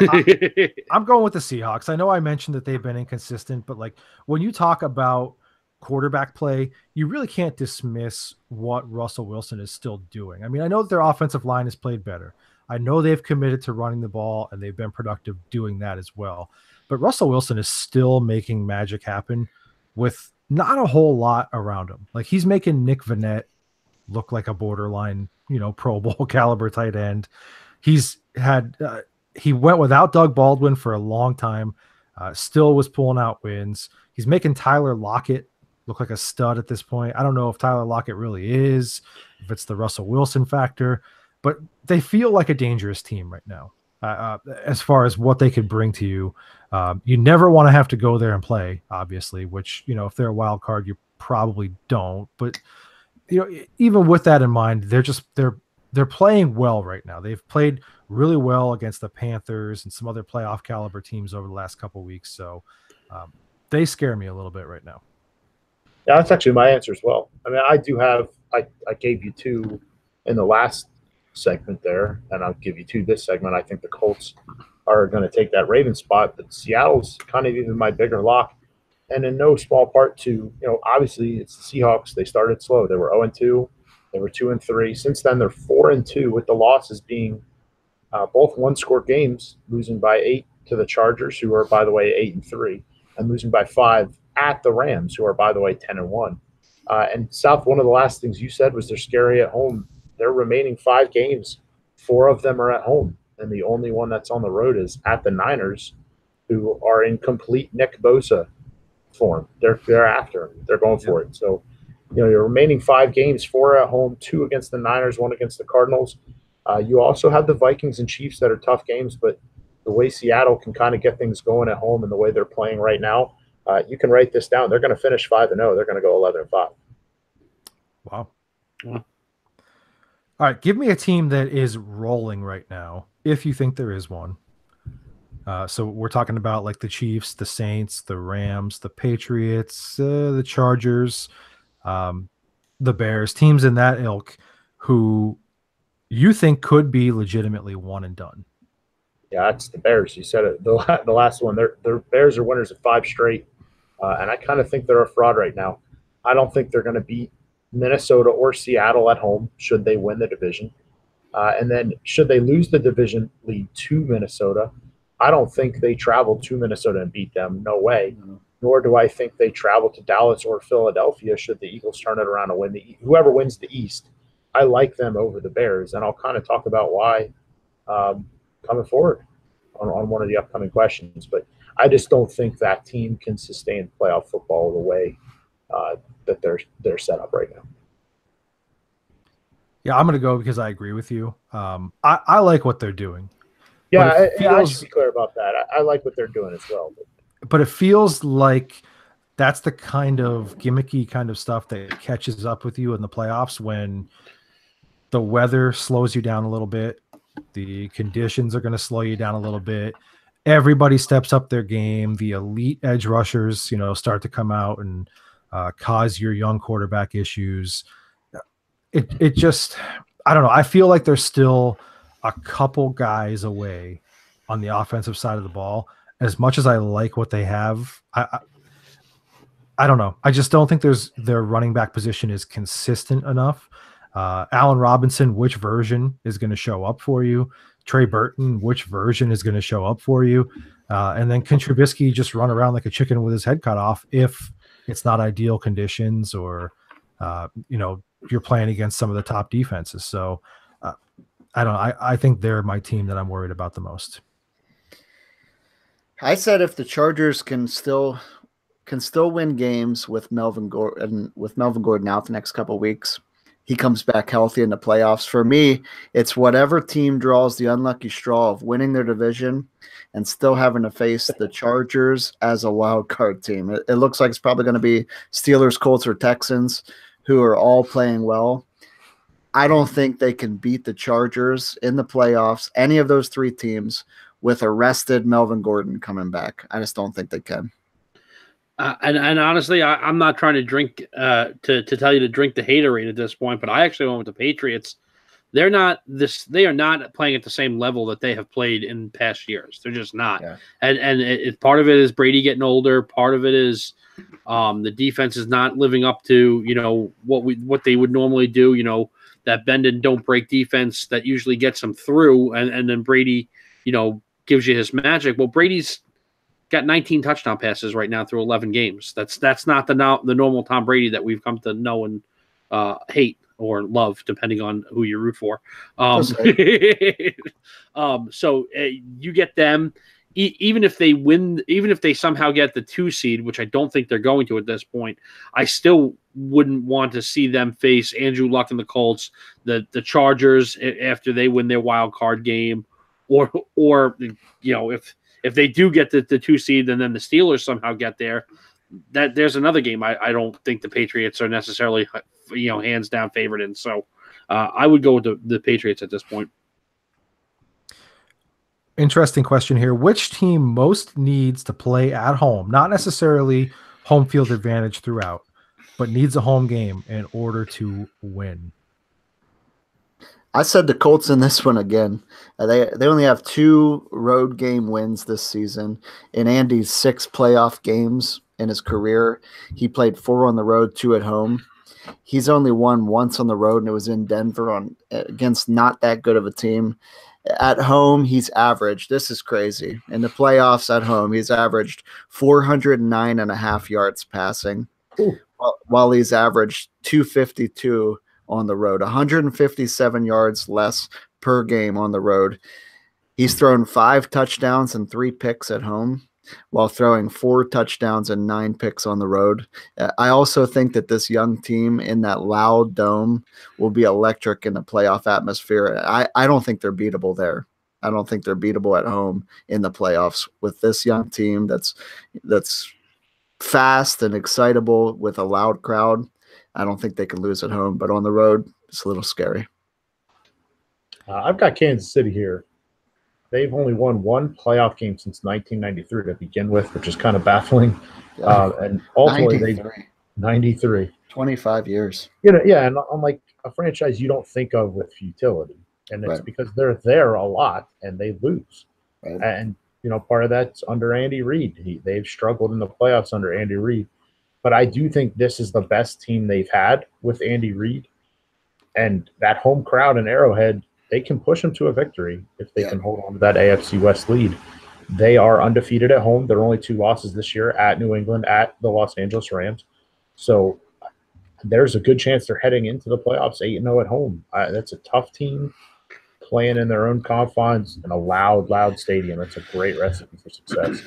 I'm going with the Seahawks. I know I mentioned that they've been inconsistent, but like when you talk about quarterback play, you really can't dismiss what Russell Wilson is still doing. I mean, I know that their offensive line has played better. I know they've committed to running the ball and they've been productive doing that as well. But Russell Wilson is still making magic happen with not a whole lot around him. Like he's making Nick Vannett look like a borderline, Pro Bowl caliber tight end. He's had he went without Doug Baldwin for a long time, still was pulling out wins. He's making Tyler Lockett look like a stud at this point. I don't know if Tyler Lockett really is, if it's the Russell Wilson factor, but they feel like a dangerous team right now. As far as what they could bring to you, you never want to have to go there and play, obviously, which, if they're a wild card, you probably don't. But, even with that in mind, they're playing well right now. They've played really well against the Panthers and some other playoff caliber teams over the last couple of weeks. So they scare me a little bit right now. Yeah, that's actually my answer as well. I mean, I gave you 2 in the last segment there, and I'll give you 2 this segment. I think the Colts are going to take that Ravens spot, but Seattle's kind of even my bigger lock. And in no small part to, obviously it's the Seahawks. They started slow. They were 0-2. They were 2-3. Since then, they're 4-2 with the losses being both one-score games, losing by 8 to the Chargers, who are, by the way, 8-3, and losing by 5 at the Rams, who are, by the way, 10-1. And South, one of the last things you said was they're scary at home. Their remaining 5 games, 4 of them are at home, and the only one that's on the road is at the Niners, who are in complete Nick Bosa form. They're after him. They're going for it. So, your remaining 5 games, 4 at home, 2 against the Niners, 1 against the Cardinals. You also have the Vikings and Chiefs that are tough games, but the way Seattle can kind of get things going at home and the way they're playing right now, you can write this down. They're going to finish 5-0. They're going to go 11-5. Wow. Yeah. All right, give me a team that is rolling right now, if you think there is one. So we're talking about like the Chiefs, the Saints, the Rams, the Patriots, the Chargers, the Bears, teams in that ilk who you think could be legitimately one and done. Yeah, that's the Bears. You said it. The last one. Their Bears are winners of 5 straight, and I kind of think they're a fraud right now. I don't think they're going to beat Minnesota or Seattle at home should they win the division. And then should they lose the division lead to Minnesota, I don't think they travel to Minnesota and beat them. No way. Mm-hmm. Nor do I think they travel to Dallas or Philadelphia should the Eagles turn it around and win whoever wins the East. I like them over the Bears, and I'll kind of talk about why coming forward. on one of the upcoming questions. But I just don't think that team can sustain playoff football the way that they're set up right now. Yeah, I'm going to go because I agree with you. I like what they're doing. Yeah, I should be clear about that. I like what they're doing as well. But it feels like that's the kind of gimmicky kind of stuff that catches up with you in the playoffs when the weather slows you down a little bit. The conditions are going to slow you down a little bit. Everybody steps up their game. The elite edge rushers, start to come out and cause your young quarterback issues. It just, I don't know. I feel like there's still a couple guys away on the offensive side of the ball. As much as I like what they have, I don't know. I just don't think their running back position is consistent enough. Allen Robinson, which version is going to show up for you? Trey Burton, which version is going to show up for you? And then can Trubisky just run around like a chicken with his head cut off if it's not ideal conditions or, you're playing against some of the top defenses. So I don't know. I think they're my team that I'm worried about the most. I said if the Chargers can still win games with Melvin Gordon out the next couple of weeks, he comes back healthy in the playoffs. For me, it's whatever team draws the unlucky straw of winning their division and still having to face the Chargers as a wild card team. It looks like it's probably going to be Steelers, Colts, or Texans, who are all playing well. I don't think they can beat the Chargers in the playoffs, any of those three teams, with a rested Melvin Gordon coming back. I just don't think they can. And honestly, I'm not trying to drink to tell you to drink the haterade at this point, but I actually went with the Patriots. They are not playing at the same level that they have played in past years. They're just not. Yeah. And part of it is Brady getting older. Part of it is the defense is not living up to what they would normally do. That bend and don't break defense that usually gets them through, and then Brady gives you his magic. Well, Brady's got 19 touchdown passes right now through 11 games. That's not the normal Tom Brady that we've come to know and hate or love, depending on who you root for. So you get them, even if they win, even if they somehow get the 2 seed, which I don't think they're going to at this point, I still wouldn't want to see them face Andrew Luck and the Colts, the Chargers after they win their wild card game, or if they do get the 2 seed and then the Steelers somehow get there, that there's another game I don't think the Patriots are necessarily hands down favorite in. So I would go with the Patriots at this point. Interesting question here. Which team most needs to play at home? Not necessarily home field advantage throughout, but needs a home game in order to win. I said the Colts in this one again. They only have 2 road game wins this season. In Andy's 6 playoff games in his career, he played 4 on the road, 2 at home. He's only won once on the road, and it was in Denver against not that good of a team. At home, he's averaged, this is crazy, in the playoffs at home, he's averaged 409.5 yards passing, while he's averaged 252 on the road, 157 yards less per game on the road. He's thrown 5 touchdowns and 3 picks at home, while throwing 4 touchdowns and 9 picks on the road. I also think that this young team in that loud dome will be electric in the playoff atmosphere. I don't think they're beatable there. I don't think they're beatable at home in the playoffs with this young team that's fast and excitable with a loud crowd. I don't think they can lose at home, but on the road, it's a little scary. I've got Kansas City here. They've only won 1 playoff game since 1993 to begin with, which is kind of baffling. And ultimately, 93. 25 years. And I'm like a franchise you don't think of with futility. And it's because they're there a lot and they lose. Right. And, part of that's under Andy Reid. They've struggled in the playoffs under Andy Reid. But I do think this is the best team they've had with Andy Reid. And that home crowd in Arrowhead, they can push them to a victory if they can hold on to that AFC West lead. They are undefeated at home. There are only 2 losses this year, at New England, at the Los Angeles Rams. So there's a good chance they're heading into the playoffs 8-0 at home. That's a tough team playing in their own confines in a loud stadium. That's a great recipe for success.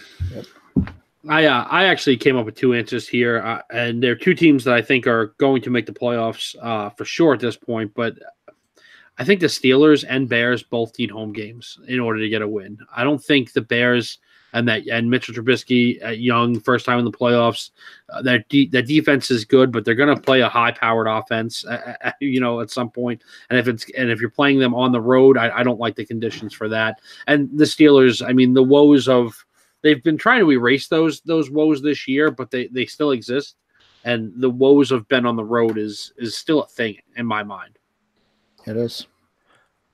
I actually came up with two answers here, and there are two teams that I think are going to make the playoffs for sure at this point. But I think the Steelers and Bears both need home games in order to get a win. I don't think the Bears and Mitchell Trubisky at young, first time in the playoffs, that defense is good, but they're going to play a high-powered offense, at some point. And if you're playing them on the road, I don't like the conditions for that. And the Steelers, I mean, the woes of they've been trying to erase those woes this year, but they still exist. And the woes of Ben on the road is still a thing in my mind. It is.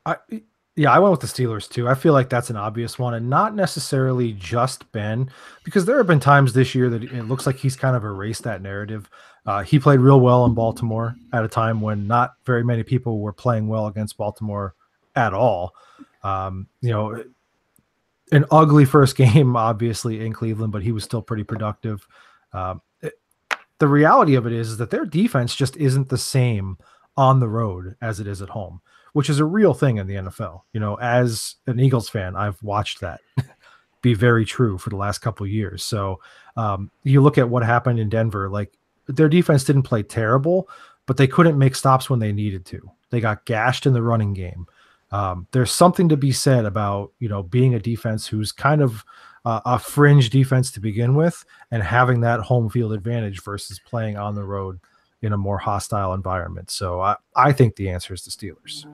I went with the Steelers too. I feel like that's an obvious one, and not necessarily just Ben, because there have been times this year that it looks like he's kind of erased that narrative. He played real well in Baltimore at a time when not very many people were playing well against Baltimore at all. An ugly first game, obviously, in Cleveland, but he was still pretty productive. The reality of it is that their defense just isn't the same on the road as it is at home, which is a real thing in the NFL. As an Eagles fan, I've watched that be very true for the last couple of years. So you look at what happened in Denver, like their defense didn't play terrible, but they couldn't make stops when they needed to. They got gashed in the running game. There's something to be said about, being a defense who's kind of a fringe defense to begin with and having that home field advantage versus playing on the road in a more hostile environment. So I think the answer is the Steelers.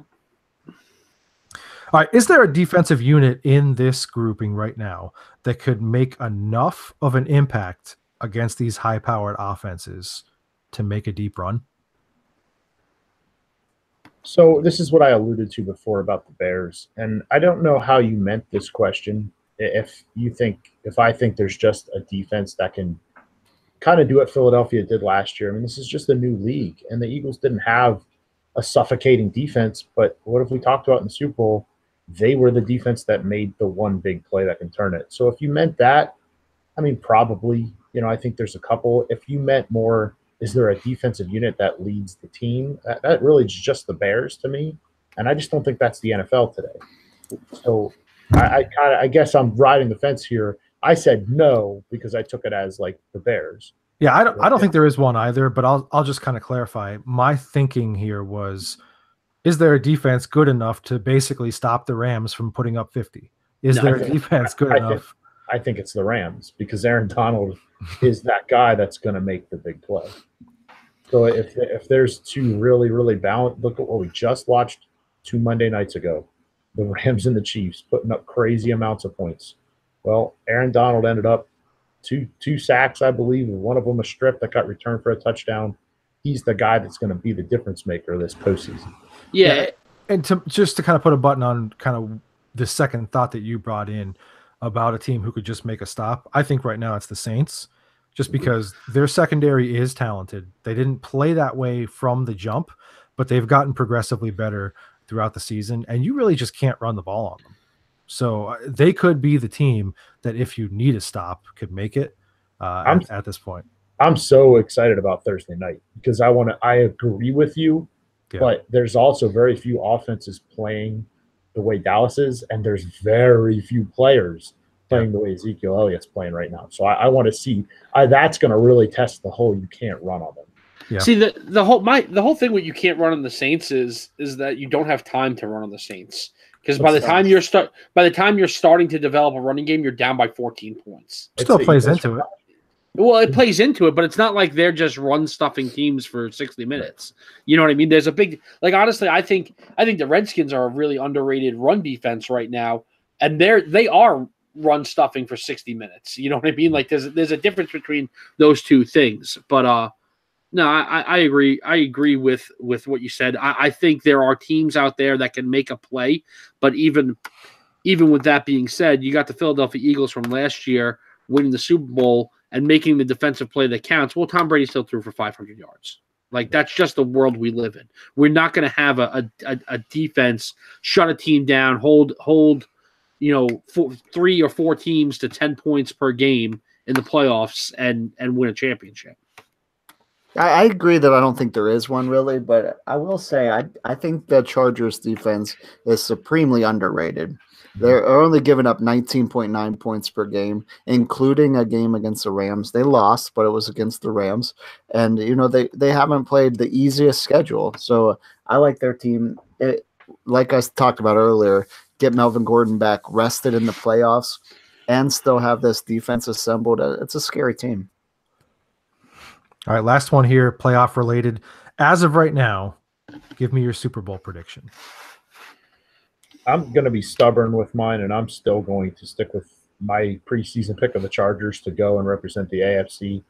All right. Is there a defensive unit in this grouping right now that could make enough of an impact against these high-powered offenses to make a deep run? So this is what I alluded to before about the Bears, and I don't know how you meant this question. If I think there's just a defense that can kind of do what Philadelphia did last year. I mean, this is just a new league, and the Eagles didn't have a suffocating defense, but what if we talked about in the Super Bowl? They were the defense that made the one big play that can turn it. So if you meant that, I mean, probably, I think there's a couple. If you meant more, is there a defensive unit that leads the team? That really is just the Bears to me, and I just don't think that's the NFL today. So I guess I'm riding the fence here. I said no because I took it as like the Bears. Yeah, I don't think there is one either, but I'll just kind of clarify. My thinking here was, is there a defense good enough to basically stop the Rams from putting up 50? Is there a defense good enough? I think it's the Rams because Aaron Donald is that guy that's going to make the big play. So if there's two really, really balanced, look at what we just watched 2 Monday nights ago. The Rams and the Chiefs putting up crazy amounts of points. Well, Aaron Donald ended up two sacks, I believe, and one of them a strip that got returned for a touchdown. He's the guy that's going to be the difference maker this postseason. Yeah. And just to kind of put a button on kind of the second thought that you brought in about a team who could just make a stop, I think right now it's the Saints, just because their secondary is talented. They didn't play that way from the jump, but they've gotten progressively better throughout the season, and you really just can't run the ball on them. So they could be the team that, if you need a stop, could make it at this point. I'm so excited about Thursday night because I agree with you, but there's also very few offenses playing the way Dallas is, and there's very few players playing the way Ezekiel Elliott's playing right now. So I want to see that's going to really test the whole you can't run on them. Yeah. See, the whole thing with you can't run on the Saints is that you don't have time to run on the Saints. Because by the time you're starting to develop a running game, you're down by 14 points. It still plays into it. Well, it plays into it, but it's not like they're just run stuffing teams for 60 minutes. You know what I mean? There's a big honestly, I think the Redskins are a really underrated run defense right now, and they are run stuffing for 60 minutes. You know what I mean? Like there's a difference between those two things. But no, I agree. I agree with what you said. I think there are teams out there that can make a play, but even with that being said, you got the Philadelphia Eagles from last year winning the Super Bowl and making the defensive play that counts. Well, Tom Brady still threw for 500 yards. Like that's just the world we live in. We're not going to have a defense shut a team down, hold 3 or 4 teams to 10 points per game in the playoffs and win a championship. I agree that I don't think there is one really, but I will say I think the Chargers defense is supremely underrated. They're only giving up 19.9 points per game, including a game against the Rams. They lost, but it was against the Rams. And they haven't played the easiest schedule. So I like their team. Like I talked about earlier, get Melvin Gordon back rested in the playoffs and still have this defense assembled. It's a scary team. All right, last one here, playoff related. As of right now, give me your Super Bowl prediction. I'm going to be stubborn with mine, and I'm still going to stick with my preseason pick of the Chargers to go and represent the AFC.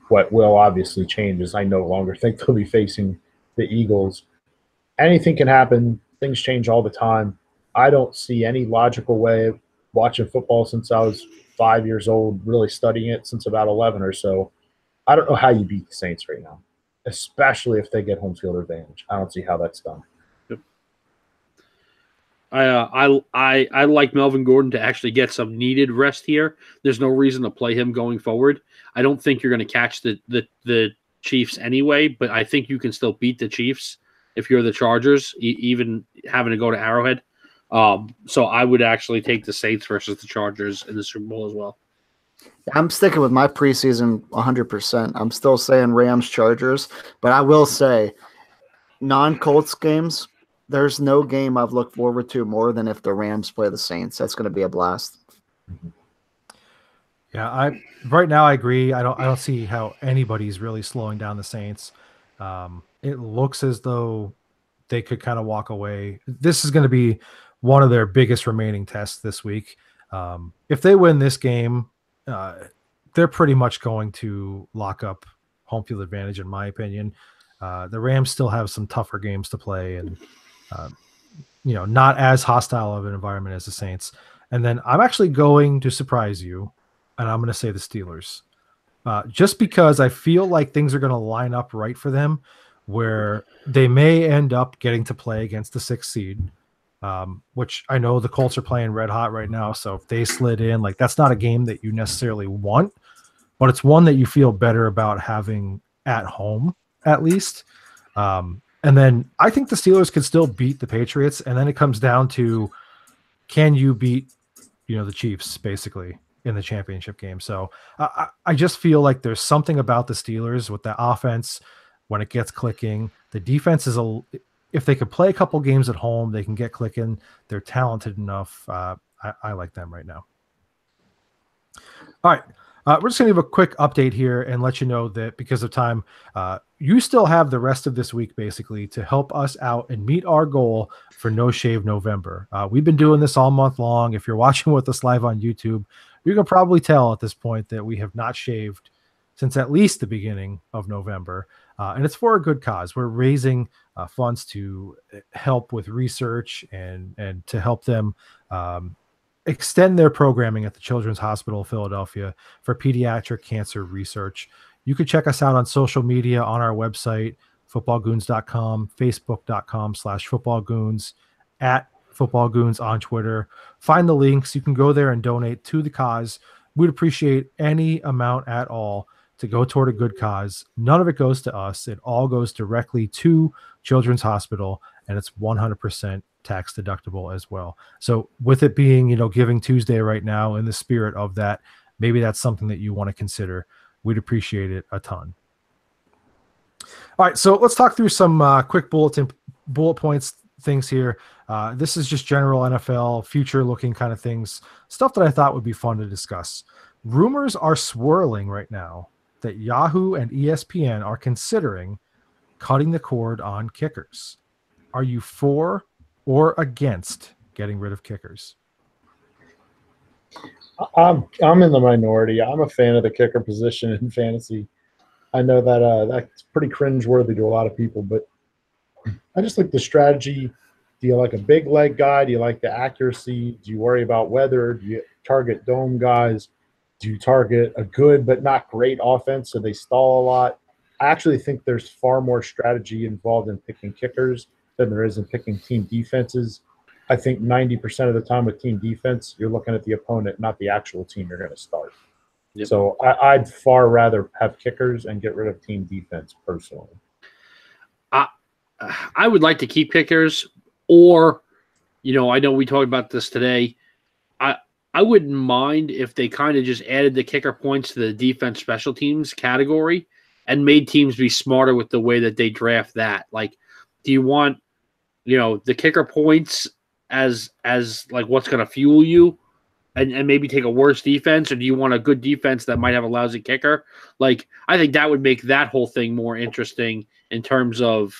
What will obviously change is I no longer think they'll be facing the Eagles. Anything can happen. Things change all the time. I don't see any logical way of watching football since I was 5 years old, really studying it since about 11 or so. I don't know how you beat the Saints right now, especially if they get home field advantage. I don't see how that's done. I like Melvin Gordon to actually get some needed rest here. There's no reason to play him going forward. I don't think you're going to catch the Chiefs anyway, but I think you can still beat the Chiefs if you're the Chargers, even having to go to Arrowhead. So I would actually take the Saints versus the Chargers in the Super Bowl as well. I'm sticking with my preseason 100%. I'm still saying Rams Chargers, but I will say non-Colts games, there's no game I've looked forward to more than if the Rams play the Saints. That's going to be a blast. Yeah, right now I agree. I don't see how anybody's really slowing down the Saints. It looks as though they could kind of walk away. This is going to be one of their biggest remaining tests this week. If they win this game, they're pretty much going to lock up home field advantage, in my opinion. The Rams still have some tougher games to play, and not as hostile of an environment as the Saints. And then I'm actually going to surprise you, and I'm going to say the Steelers, just because I feel like things are going to line up right for them, where they may end up getting to play against the 6th seed. Which I know the Colts are playing red hot right now. So if they slid in, like, that's not a game that you necessarily want, but it's one that you feel better about having at home, at least. And then I think the Steelers could still beat the Patriots. And then it comes down to, can you beat, the Chiefs basically in the championship game? So I just feel like there's something about the Steelers with the offense when it gets clicking. The defense is if they could play a couple games at home, they can get clicking. They're talented enough. I like them right now. All right. We're just going to give a quick update here and let you know that because of time, you still have the rest of this week basically to help us out and meet our goal for No Shave November. We've been doing this all month long. If you're watching with us live on YouTube, you can probably tell at this point that we have not shaved since at least the beginning of November. And it's for a good cause. We're raising funds to help with research and to help them extend their programming at the Children's Hospital of Philadelphia for pediatric cancer research. You can check us out on social media on our website, footballgoons.com, facebook.com/footballgoons, at footballgoons on Twitter. Find the links. You can go there and donate to the cause. We'd appreciate any amount at all to go toward a good cause. None of it goes to us. It all goes directly to Children's Hospital, and it's 100% tax deductible as well. So with it being, Giving Tuesday right now, in the spirit of that, maybe that's something that you want to consider. We'd appreciate it a ton. All right, so let's talk through some quick bullet points things here. This is just general NFL, future-looking kind of things, stuff that I thought would be fun to discuss. Rumors are swirling right now that Yahoo and ESPN are considering cutting the cord on kickers. Are you for or against getting rid of kickers? I'm in the minority. I'm a fan of the kicker position in fantasy. I know that that's pretty cringeworthy to a lot of people, but I just like the strategy. Do you like a big leg guy? Do you like the accuracy? Do you worry about weather? Do you target dome guys? Do you target a good but not great offense so they stall a lot? I actually think there's far more strategy involved in picking kickers than there is in picking team defenses. I think 90% of the time with team defense, you're looking at the opponent, not the actual team you're going to start. Yep. So I'd far rather have kickers and get rid of team defense personally. I would like to keep kickers, or, I know we talked about this today. I wouldn't mind if they kind of just added the kicker points to the defense special teams category and made teams be smarter with the way that they draft that. Like, do you want, the kicker points as like what's going to fuel you and maybe take a worse defense, or do you want a good defense that might have a lousy kicker? Like, I think that would make that whole thing more interesting in terms of,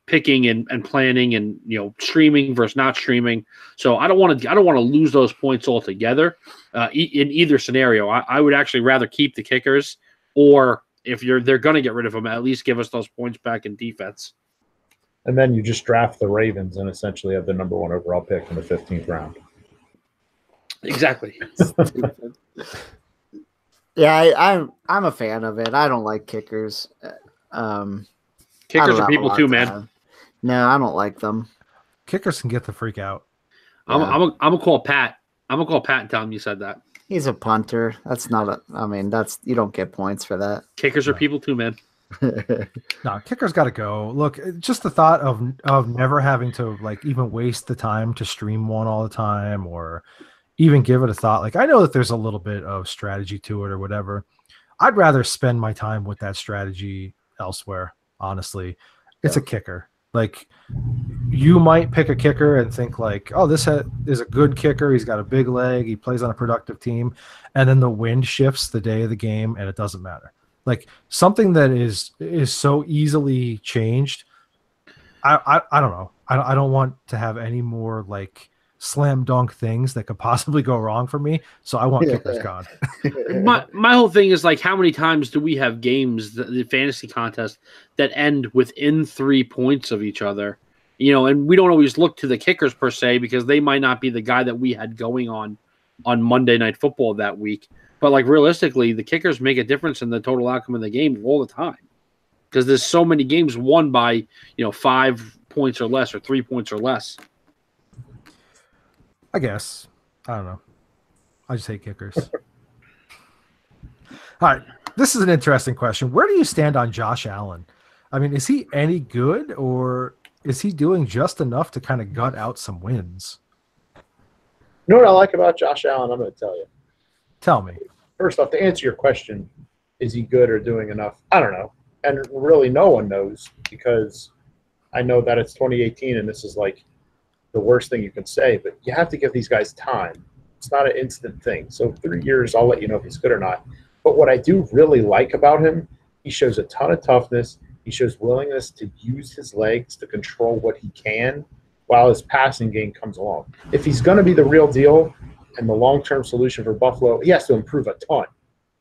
picking and planning and, streaming versus not streaming. So I don't want to lose those points altogether in either scenario. I would actually rather keep the kickers, or if they're going to get rid of them, at least give us those points back in defense. And then you just draft the Ravens and essentially have the number 1 overall pick in the 15th round. Exactly. Yeah, I'm a fan of it. I don't like kickers. Kickers are people too, man. No, I don't like them. Kickers can get the freak out. I'm gonna call Pat. I'm gonna call Pat and tell him you said that. He's a punter. That's not you don't get points for that. Kickers are people too, man. No, kickers got to go. Look, just the thought of never having to even waste the time to stream one all the time, or even give it a thought. Like, I know that there's a little bit of strategy to it or whatever. I'd rather spend my time with that strategy elsewhere. Honestly, it's a kicker. Like, you might pick a kicker and think oh, this is a good kicker. He's got a big leg. He plays on a productive team. And then the wind shifts the day of the game and it doesn't matter. Like, something that is so easily changed. I don't know. I don't want to have any more slam dunk things that could possibly go wrong for me. So I want kickers gone. My whole thing is how many times do we have games, the fantasy contest, that end within 3 points of each other? And we don't always look to the kickers per se, because they might not be the guy that we had going on Monday Night Football that week. But realistically, the kickers make a difference in the total outcome of the game all the time, because there's so many games won by 5 points or less, or 3 points or less. I guess. I don't know. I just hate kickers. All right. This is an interesting question. Where do you stand on Josh Allen? I mean, is he any good, or is he doing just enough to kind of gut out some wins? You know what I like about Josh Allen? I'm going to tell you. Tell me. First off, to answer your question, is he good or doing enough? I don't know. And really no one knows, because I know that it's 2018 and this is the worst thing you can say, but you have to give these guys time. It's not an instant thing. So 3 years, I'll let you know if he's good or not. But what I do really like about him, he shows a ton of toughness. He shows willingness to use his legs to control what he can while his passing game comes along. If he's going to be the real deal and the long-term solution for Buffalo, he has to improve a ton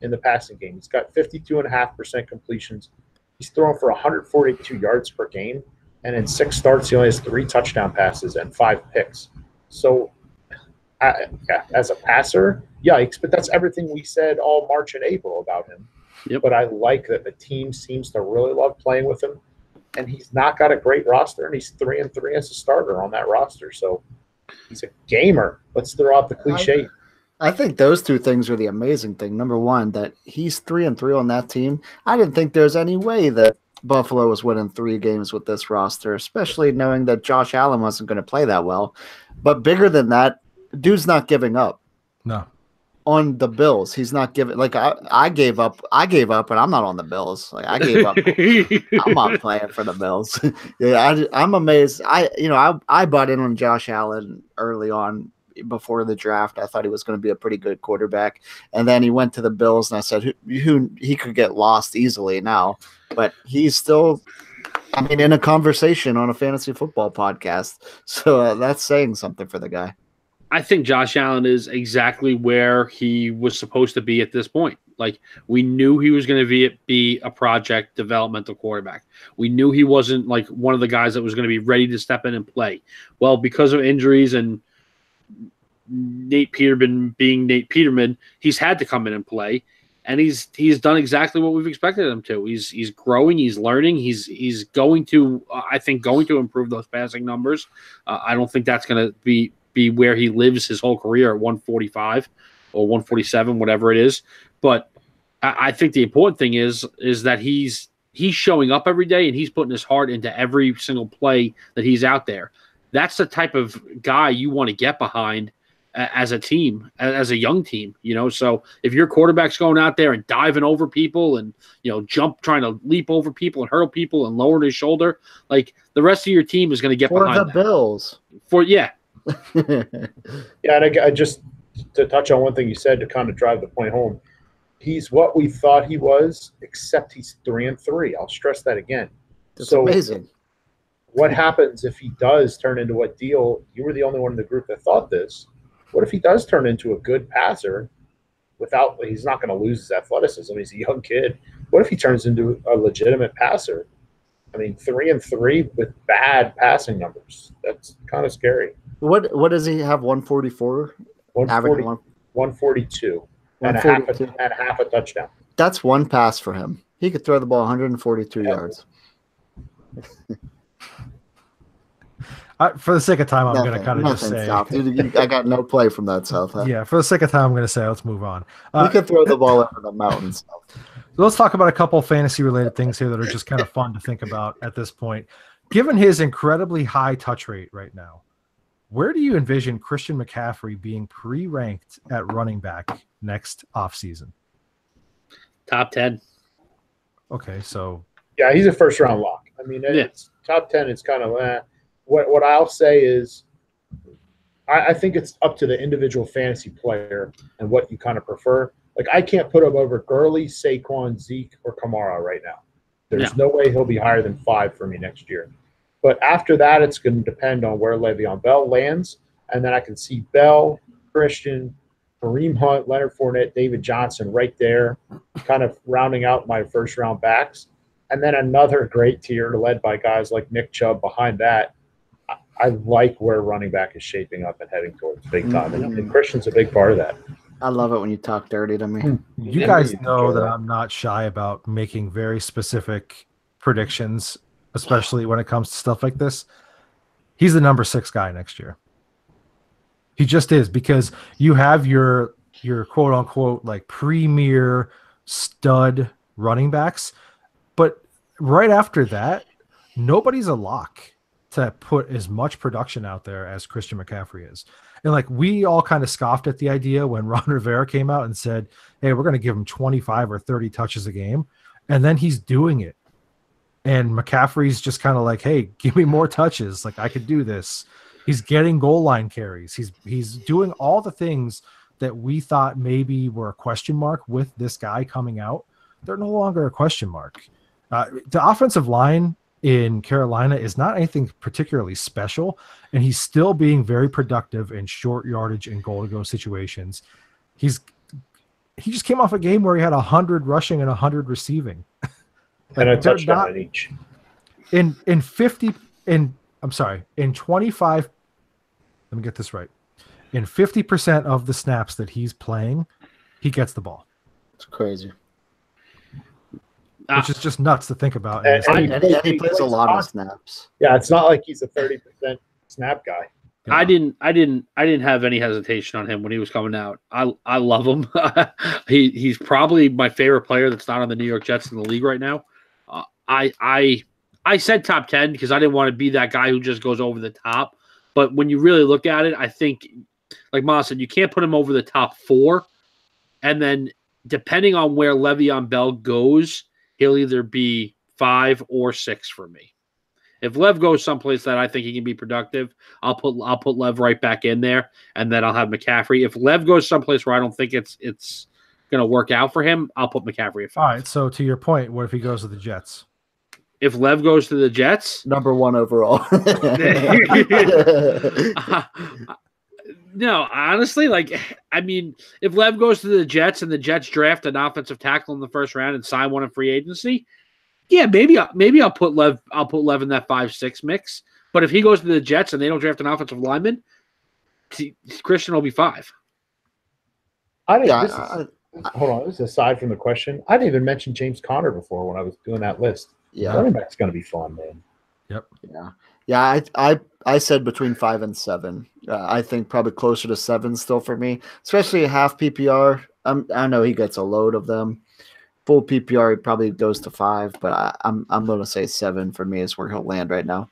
in the passing game. He's got 52.5% completions. He's throwing for 142 yards per game. And in 6 starts, he only has 3 touchdown passes and 5 picks. So, as a passer, yikes. But that's everything we said all March and April about him. Yep. But I like that the team seems to really love playing with him. And he's not got a great roster, and he's 3-3 as a starter on that roster. So, he's a gamer. Let's throw out the cliche. I think those two things are the amazing thing. Number one, that he's 3-3 on that team. I didn't think there's any way that Buffalo was winning 3 games with this roster, especially knowing that Josh Allen wasn't going to play that well. But bigger than that, dude's not giving up. No. On the Bills, he's not giving. I gave up, and I'm not on the Bills. I gave up. I'm not playing for the Bills. Yeah, I'm amazed. I bought in on Josh Allen early on before the draft. I thought he was going to be a pretty good quarterback, and then he went to the Bills, and I said, who he could get lost easily now. But he's still, in a conversation on a fantasy football podcast. So that's saying something for the guy. I think Josh Allen is exactly where he was supposed to be at this point. We knew he was going to be a project developmental quarterback. We knew he wasn't one of the guys that was going to be ready to step in and play. Well, because of injuries and Nate Peterman being Nate Peterman, he's had to come in and play. And he's done exactly what we've expected him to. He's growing. He's learning. He's going to improve those passing numbers. I don't think that's going to be where he lives his whole career at 145. or 147, whatever it is. But I think the important thing is that he's showing up every day and he's putting his heart into every single play that he's out there. That's the type of guy you want to get behind as a team, as a young team, So if your quarterback's going out there and diving over people and, trying to leap over people and hurdle people and lowering his shoulder, like the rest of your team is going to get behind the Bills. Yeah. Yeah, and I just to touch on one thing you said to kind of drive the point home, he's what we thought he was, except he's 3-3. I'll stress that again. That's amazing. What happens if he does turn into what deal? You were the only one in the group that thought this. What if he does turn into a good passer he's not going to lose his athleticism. He's a young kid. What if he turns into a legitimate passer? I mean, 3-3 with bad passing numbers. That's kind of scary. What does he have? 144? 142. And half a touchdown. That's one pass for him. He could throw the ball 142 yards. For the sake of time, I'm going to kind of just say. Stop. Dude, I got no play from that stuff. Yeah, for the sake of time, I'm going to say let's move on. We could throw the ball over the mountains. So let's talk about a couple fantasy-related things here that are just kind of fun to think about at this point. Given his incredibly high touch rate right now, where do you envision Christian McCaffrey being pre-ranked at running back next offseason? Top 10. Okay, so. Yeah, he's a first-round lock. I mean, it's top 10. It's kind of What I'll say is I think it's up to the individual fantasy player and what you kind of prefer. Like, I can't put him over Gurley, Saquon, Zeke, or Kamara right now. There's no way he'll be higher than 5 for me next year. But after that, it's going to depend on where Le'Veon Bell lands. And then I can see Bell, Christian, Kareem Hunt, Leonard Fournette, David Johnson right there, kind of rounding out my first-round backs. And then another great tier led by guys like Nick Chubb behind that. I like where running back is shaping up and heading towards big time. And Christian's a big part of that. I love it when you talk dirty to me. You guys know that I'm not shy about making very specific predictions, especially when it comes to stuff like this. He's the number 6 guy next year. He just is, because you have your quote unquote like premier stud running backs, but right after that, nobody's a lock to put as much production out there as Christian McCaffrey is. And like, we all kind of scoffed at the idea when Ron Rivera came out and said, hey, we're going to give him 25 or 30 touches a game. And then he's doing it. And McCaffrey's just kind of like, hey, give me more touches. Like, I could do this. He's getting goal line carries. He's doing all the things that we thought maybe were a question mark with this guy coming out. They're no longer a question mark. The offensive line in Carolina is not anything particularly special, and he's still being very productive in short yardage and goal-to-go situations. He just came off a game where he had 100 rushing and 100 receiving. And a touchdown in each. In 25, let me get this right. In 50% of the snaps that he's playing, he gets the ball. It's crazy. Which is just nuts to think about. And he plays a lot of snaps. Yeah, it's not like he's a 30% snap guy. Yeah. I didn't have any hesitation on him when he was coming out. I love him. He's probably my favorite player that's not on the New York Jets in the league right now. I said top 10 because I didn't want to be that guy who just goes over the top. But when you really look at it, I think, like Ma said, you can't put him over the top 4. And then depending on where Le'Veon Bell goes, he'll either be 5 or 6 for me. If Lev goes someplace that I think he can be productive, I'll put Lev right back in there, and then I'll have McCaffrey. If Lev goes someplace where I don't think it's going to work out for him, I'll put McCaffrey at 5. All right, so to your point, what if he goes to the Jets? If Lev goes to the Jets? Number 1 overall. No, honestly, if Lev goes to the Jets and the Jets draft an offensive tackle in the first round and sign one in free agency, yeah, maybe I'll put Lev in that 5-6 mix. But if he goes to the Jets and they don't draft an offensive lineman, Christian will be 5. Hold on, this is aside from the question. I didn't even mention James Conner before when I was doing that list. Yeah, running back's going to be fun, man. Yep. Yeah. Yeah, I said between 5 and 7. I think probably closer to 7 still for me, especially a half PPR. I know he gets a load of them. Full PPR, he probably goes to 5, but I'm going to say 7 for me is where he'll land right now.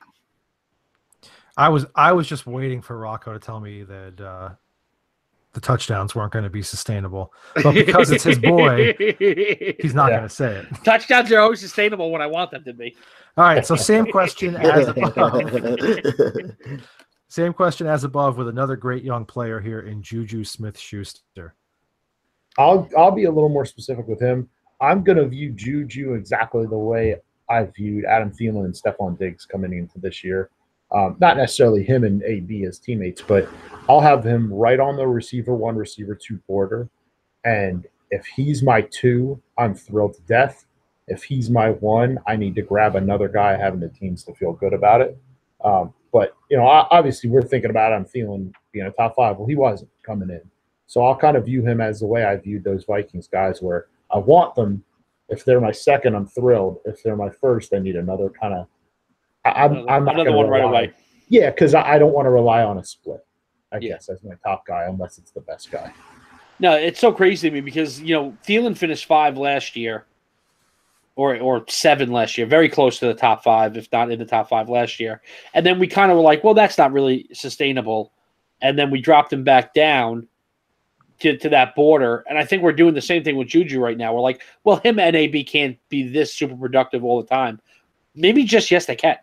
I was just waiting for Rocco to tell me that the touchdowns weren't going to be sustainable, but because it's his boy, he's not going to say it. Touchdowns are always sustainable when I want them to be. All right, so same question as above. Same question as above with another great young player here in Juju Smith-Schuster. I'll be a little more specific with him. I'm going to view Juju exactly the way I viewed Adam Thielen and Stephon Diggs coming into this year. Not necessarily him and AB as teammates, but I'll have him right on the receiver 1, receiver 2 border. And if he's my 2, I'm thrilled to death. If he's my 1, I need to grab another guy having the teams to feel good about it. But, obviously we're thinking about Adam Thielen being a top 5. Well, he wasn't coming in. So I'll kind of view him as the way I viewed those Vikings guys, where I want them. If they're my 2nd, I'm thrilled. If they're my 1st, I need another kind of – I'm not another one rely, right away. Yeah, because I don't want to rely on a split, I guess, as my top guy, unless it's the best guy. No, it's so crazy to me because, Thielen finished 5 last year or 7 last year, very close to the top 5, if not in the top 5 last year. And then we kind of were like, well, that's not really sustainable. And then we dropped him back down to that border. And I think we're doing the same thing with Juju right now. We're like, well, him and AB can't be this super productive all the time. Maybe just yes, they can.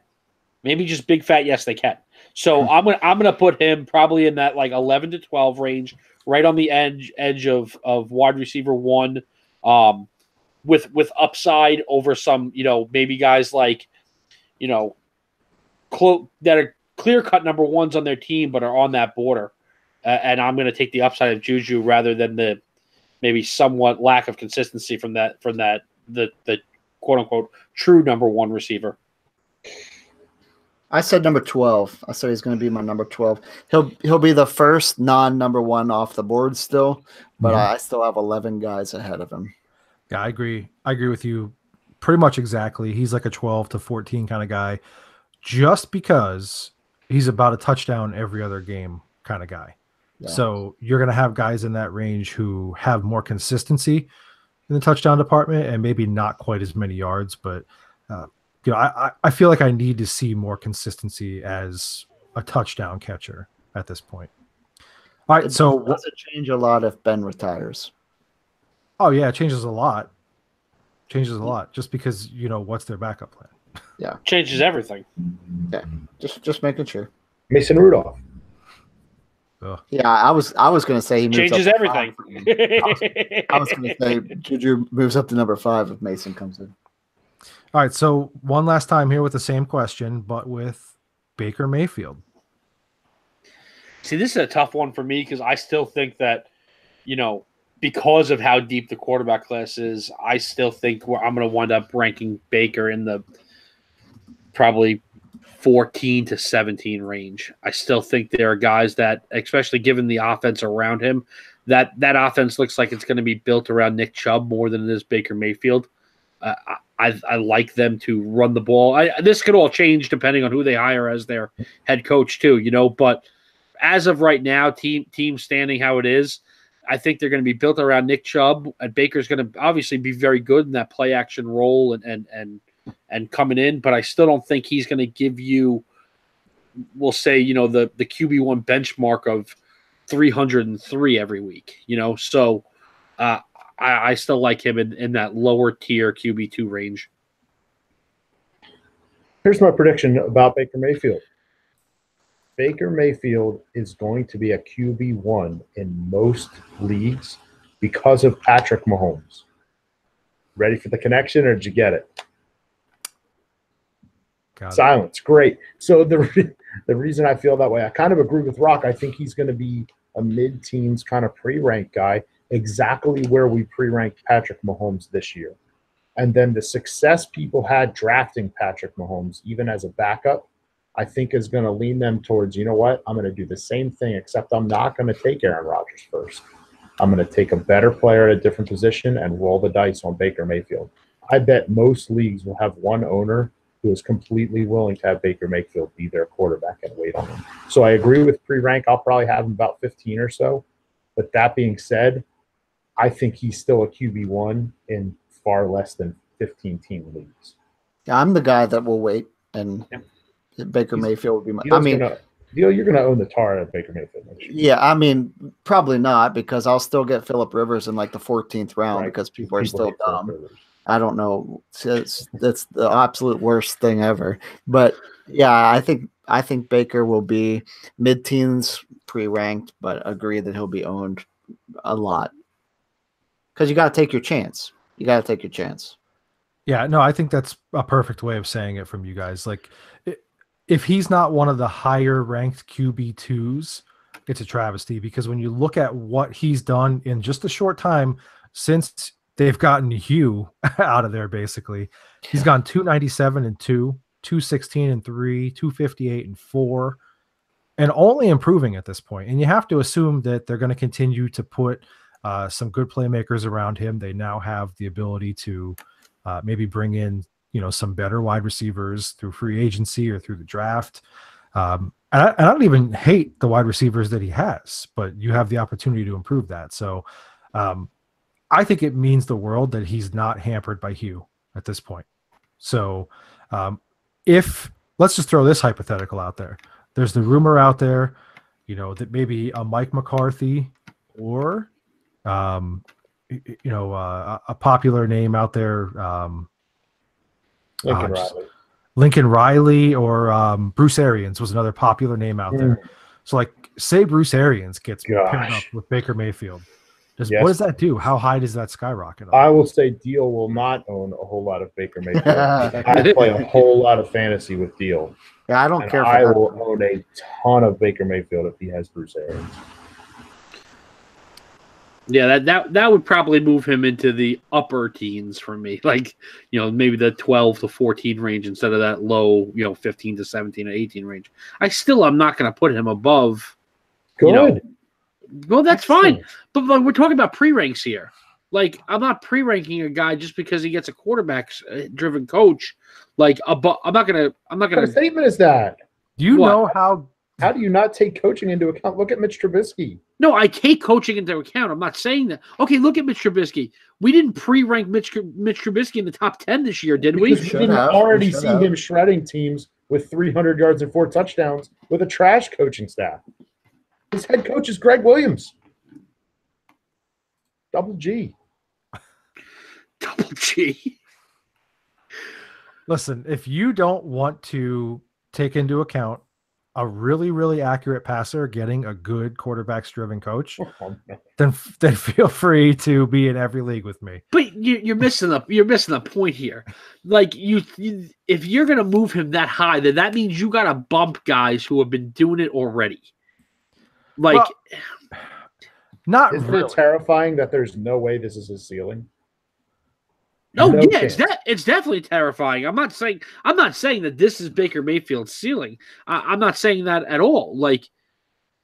Maybe just big fat yes, they can. So I'm gonna put him probably in that like 11 to 12 range, right on the edge of wide receiver 1, with upside over some, maybe guys like, that are clear cut number 1s on their team but are on that border. And I'm going to take the upside of Juju rather than the maybe somewhat lack of consistency from the quote unquote true number 1 receiver. I said number 12. I said he's going to be my number 12. He'll be the first non-number 1 off the board still, but I still have 11 guys ahead of him. Yeah, I agree. I agree with you pretty much exactly. He's like a 12 to 14 kind of guy, just because he's about a touchdown every other game kind of guy. Yeah. So you're going to have guys in that range who have more consistency in the touchdown department and maybe not quite as many yards, but I feel like I need to see more consistency as a touchdown catcher at this point. All right, so does it change a lot if Ben retires? Oh yeah, it changes a lot. Changes a lot just because what's their backup plan. Yeah, changes everything. Yeah, just making sure. Mason Rudolph. Ugh. Yeah, I was going to say he moves changes up everything. I was going to say Juju moves up to number 5 if Mason comes in. All right, so one last time here with the same question, but with Baker Mayfield. See, this is a tough one for me because I still think that, because of how deep the quarterback class is, I still think I'm going to wind up ranking Baker in the probably 14 to 17 range. I still think there are guys that, especially given the offense around him, that offense looks like it's going to be built around Nick Chubb more than it is Baker Mayfield. I like them to run the ball. This could all change depending on who they hire as their head coach too, but as of right now, team standing how it is, I think they're going to be built around Nick Chubb, and Baker's going to obviously be very good in that play action role and coming in, but I still don't think he's going to give you, we'll say, the QB1 benchmark of 303 every week, so I still like him in that lower tier QB2 range. Here's my prediction about Baker Mayfield. Baker Mayfield is going to be a QB1 in most leagues because of Patrick Mahomes. Ready for the connection, or did you get it? Silence. Great. So the reason I feel that way, I kind of agree with Rock. I think he's going to be a mid-teens kind of pre-ranked guy, exactly where we pre-ranked Patrick Mahomes this year. And then the success people had drafting Patrick Mahomes, even as a backup, I think is going to lean them towards, I'm going to do the same thing, except I'm not going to take Aaron Rodgers first. I'm going to take a better player at a different position and roll the dice on Baker Mayfield. I bet most leagues will have one owner who is completely willing to have Baker Mayfield be their quarterback and wait on him. So I agree with pre-rank. I'll probably have him about 15 or so. But that being said, I think he's still a QB1 in far less than 15-team leagues. Yeah, I'm the guy that will wait, and Baker Mayfield will be my. I mean, you're going to own the tar of Baker Mayfield next year. Yeah, I mean, probably not, because I'll still get Phillip Rivers in like the 14th round because people are still dumb. I don't know. That's the absolute worst thing ever. But yeah, I think Baker will be mid-teens pre-ranked, but agree that he'll be owned a lot. Because you got to take your chance. Yeah, no, I think that's a perfect way of saying it from you guys. Like, if he's not one of the higher ranked QB2s, it's a travesty, because when you look at what he's done in just a short time since they've gotten Hugh out of there, basically, he's gone 297 and 2, 216 and 3, 258 and 4, and only improving at this point. And you have to assume that they're going to continue to put some good playmakers around him. They now have the ability to maybe bring in, some better wide receivers through free agency or through the draft. And I don't even hate the wide receivers that he has, but you have the opportunity to improve that. So I think it means the world that he's not hampered by Hugh at this point. So if let's just throw this hypothetical out there. There's the rumor out there, that maybe a Mike McCarthy or a popular name out there, Lincoln Riley or Bruce Arians was another popular name out there. So, like, say Bruce Arians gets paired up with Baker Mayfield. What does that do? How high does that skyrocket? I will say Deal will not own a whole lot of Baker Mayfield. I play a whole lot of fantasy with Deal. Yeah, I don't care. I will own a ton of Baker Mayfield if he has Bruce Arians. Yeah, that would probably move him into the upper teens for me. Like, maybe the 12 to 14 range instead of that low, 15 to 17 or 18 range. I'm not going to put him above. Good. Well, that's fine. But like, we're talking about pre-ranks here. Like, I'm not pre-ranking a guy just because he gets a quarterback-driven coach. Like, I'm not gonna. What kind of statement is that? Do you know how? How do you not take coaching into account? Look at Mitch Trubisky. No, I take coaching into account. I'm not saying that. Okay, look at Mitch Trubisky. We didn't pre-rank Mitch Trubisky in the top 10 this year, did we? We didn't already see him shredding teams with 300 yards and 4 touchdowns with a trash coaching staff. His head coach is Greg Williams. Double G. Double G. Listen, if you don't want to take into account a really, really accurate passer getting a good quarterbacks-driven coach, then feel free to be in every league with me. But you're missing the point here. Like, if you're going to move him that high, then that means you got to bump guys who have been doing it already. Like, not isn't really. it terrifying that there's no way this is his ceiling? It's definitely terrifying. I'm not saying that this is Baker Mayfield's ceiling. I'm not saying that at all.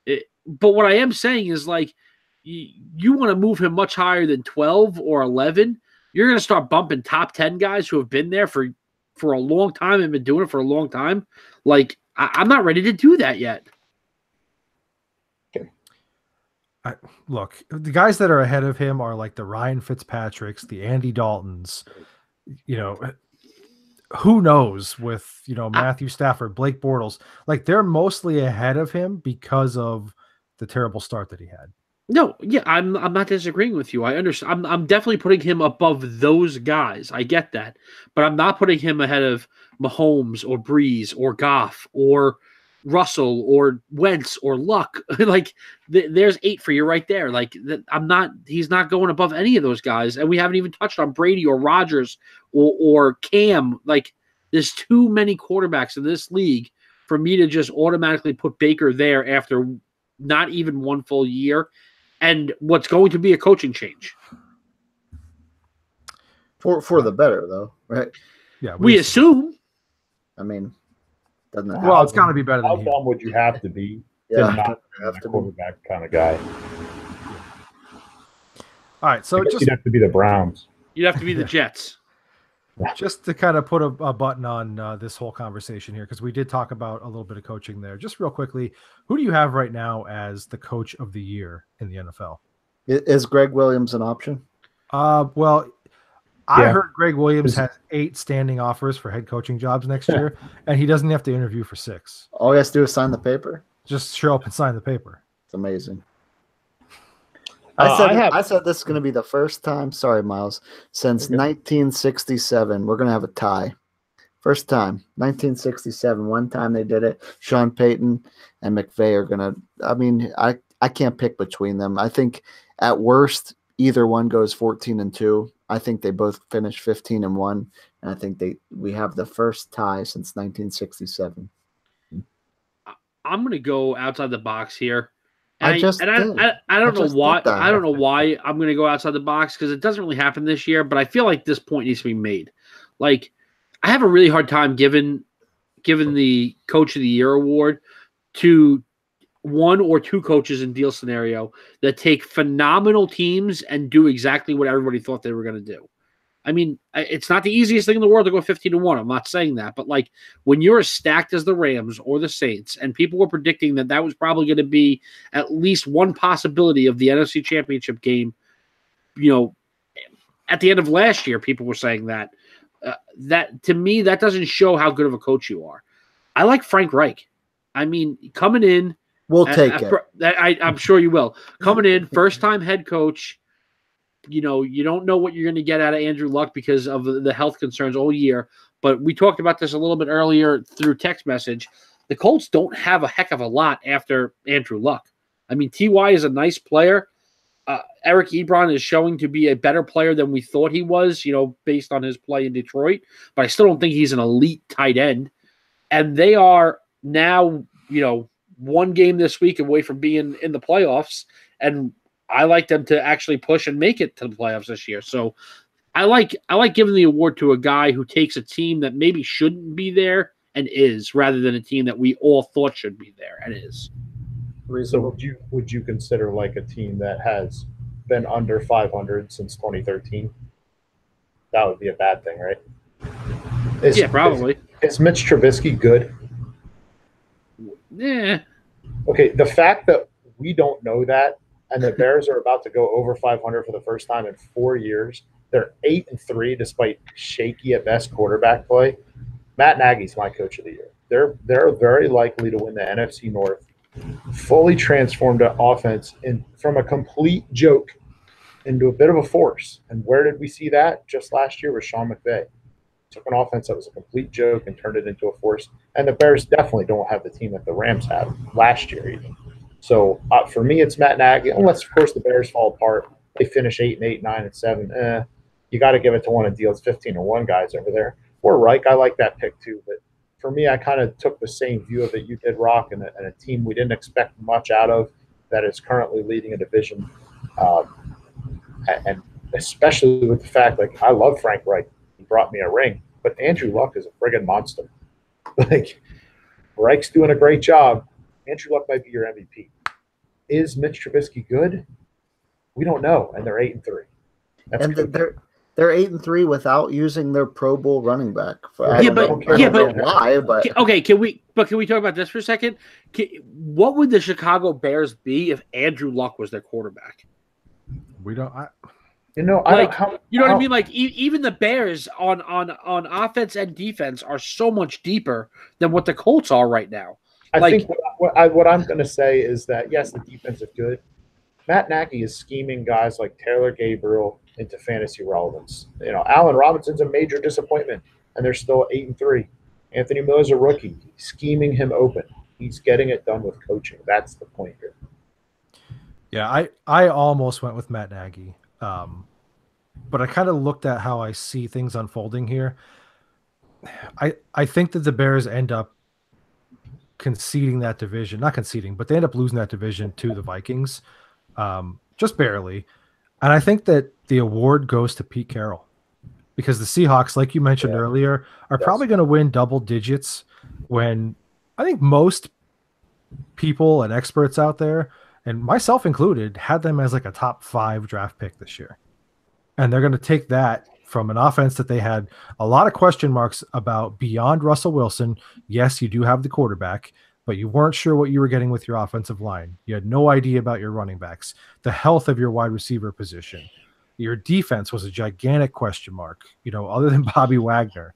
But what I am saying is, like, you want to move him much higher than 12 or 11. You're going to start bumping top 10 guys who have been there for a long time and been doing it for a long time. Like, I'm not ready to do that yet. Look, the guys that are ahead of him are like the Ryan Fitzpatricks, the Andy Daltons, who knows with, Matthew Stafford, Blake Bortles, like, they're mostly ahead of him because of the terrible start that he had. No, yeah, I'm not disagreeing with you. I understand. I'm definitely putting him above those guys. I get that. But I'm not putting him ahead of Mahomes or Breeze or Goff or Russell or Wentz or Luck. Like, there's 8 for you right there. Like, he's not going above any of those guys. And we haven't even touched on Brady or Rodgers or Cam. Like, there's too many quarterbacks in this league for me to just automatically put Baker there after not even one full year and what's going to be a coaching change. For the better, though, right? Yeah. We assume. I mean, doesn't it? Well, it's got to be better than how dumb would you have to be to not have a quarterback kind of guy? All right, so you'd have to be the Browns. You'd have to be the Jets. Just to kind of put a button on this whole conversation here, because we did talk about a little bit of coaching there. Just real quickly, who do you have right now as the coach of the year in the NFL? Is Greg Williams an option? Well, I Yeah. heard Greg Williams has 8 standing offers for head coaching jobs next year, and he doesn't have to interview for 6. All he has to do is sign the paper. Just show up and sign the paper. It's amazing. I I said this is going to be the first time, sorry, Miles, since 1967. We're going to have a tie. First time, 1967. One time they did it. Sean Payton and McVay are going to, I mean, I can't pick between them. I think at worst, either one goes 14-2. I think they both finish 15-1. And I think we have the first tie since 1967. I'm going to go outside the box here. I don't know why. I don't know why I'm going to go outside the box, because it doesn't really happen this year. But I feel like this point needs to be made. Like, I have a really hard time giving the Coach of the Year award to one or two coaches in deal scenario that take phenomenal teams and do exactly what everybody thought they were going to do. I mean, it's not the easiest thing in the world to go 15-1. I'm not saying that, but like when you're as stacked as the Rams or the Saints, and people were predicting that was probably going to be at least one possibility of the NFC Championship game, at the end of last year, people were saying that. That to me, that doesn't show how good of a coach you are. I like Frank Reich. I mean, coming in, we'll take it. I'm sure you will. Coming in, first-time head coach. You don't know what you're going to get out of Andrew Luck because of the health concerns all year. But we talked about this a little bit earlier through text message. The Colts don't have a heck of a lot after Andrew Luck. I mean, T.Y. is a nice player. Eric Ebron is showing to be a better player than we thought he was, based on his play in Detroit. But I still don't think he's an elite tight end. And they are now, one game this week away from being in the playoffs. And I like them to actually push and make it to the playoffs this year. So I like giving the award to a guy who takes a team that maybe shouldn't be there and is, rather than a team that we all thought should be there and is. So would you consider like a team that has been under 500 since 2013? That would be a bad thing, right? Yeah, probably. Is Mitch Trubisky good? Yeah. Okay, the fact that we don't know that, and the Bears are about to go over 500 for the first time in 4 years. They're 8-3 despite shaky at best quarterback play. Matt Nagy's my coach of the year. They're very likely to win the NFC North. Fully transformed an offense from a complete joke into a bit of a force. And where did we see that? Just last year with Sean McVay. Took an offense that was a complete joke and turned it into a force. And the Bears definitely don't have the team that the Rams had last year even. So for me, it's Matt Nagy. Unless, of course, the Bears fall apart, they finish 8-8, 9-7. You got to give it to one of Deal's 15-1 guys over there. Or Reich, I like that pick too. But for me, I kind of took the same view of it you did, Rock, and a team we didn't expect much out of that is currently leading a division, and especially with the fact, like, I love Frank Reich. He brought me a ring, but Andrew Luck is a friggin' monster. Like, Reich's doing a great job. Andrew Luck might be your MVP. Is Mitch Trubisky good? We don't know, and they're 8-3. And they're 8-3 without using their Pro Bowl running back. Why? But okay, can we talk about this for a second? What would the Chicago Bears be if Andrew Luck was their quarterback? We don't. You know what I mean? Like, even the Bears on offense and defense are so much deeper than what the Colts are right now. I think what I'm going to say is that, yes, the defense is good. Matt Nagy is scheming guys like Taylor Gabriel into fantasy relevance. Allen Robinson's a major disappointment, and they're still 8-3. Anthony Miller's a rookie. He's scheming him open. He's getting it done with coaching. That's the point here. Yeah, I almost went with Matt Nagy, but I kind of looked at how I see things unfolding here. I think that the Bears end up conceding that division, not conceding, but they end up losing that division to the Vikings, just barely. And I think that the award goes to Pete Carroll, because the Seahawks, like you mentioned earlier, are probably going to win double digits, when I think most people and experts out there, and myself included, had them as like a top 5 draft pick this year. And they're going to take that from an offense that they had a lot of question marks about beyond Russell Wilson. Yes, you do have the quarterback, but you weren't sure what you were getting with your offensive line. You had no idea about your running backs, the health of your wide receiver position. Your defense was a gigantic question mark, other than Bobby Wagner.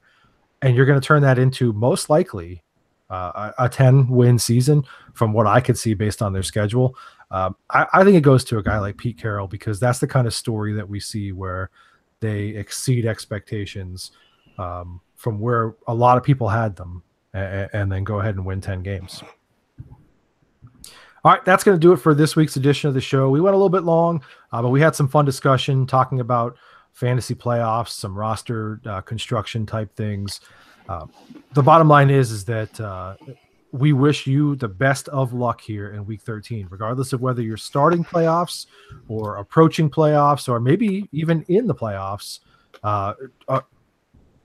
And you're going to turn that into most likely a 10-win season from what I could see based on their schedule. I think it goes to a guy like Pete Carroll, because that's the kind of story that we see where they exceed expectations from where a lot of people had them, and then go ahead and win 10 games. All right, that's going to do it for this week's edition of the show. We went a little bit long, but we had some fun discussion talking about fantasy playoffs, some roster construction type things. The bottom line is that we wish you the best of luck here in Week 13, regardless of whether you're starting playoffs or approaching playoffs or maybe even in the playoffs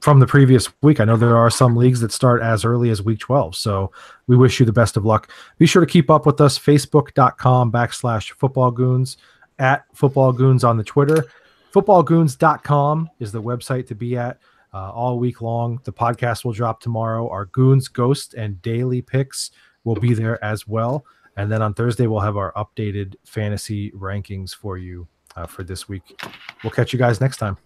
from the previous week. I know there are some leagues that start as early as Week 12, so we wish you the best of luck. Be sure to keep up with us, facebook.com/footballgoons, @footballgoons on the Twitter. Footballgoons.com is the website to be at all week long. The podcast will drop tomorrow. Our Goons, Ghost, and Daily Picks will be there as well. And then on Thursday, we'll have our updated fantasy rankings for you for this week. We'll catch you guys next time.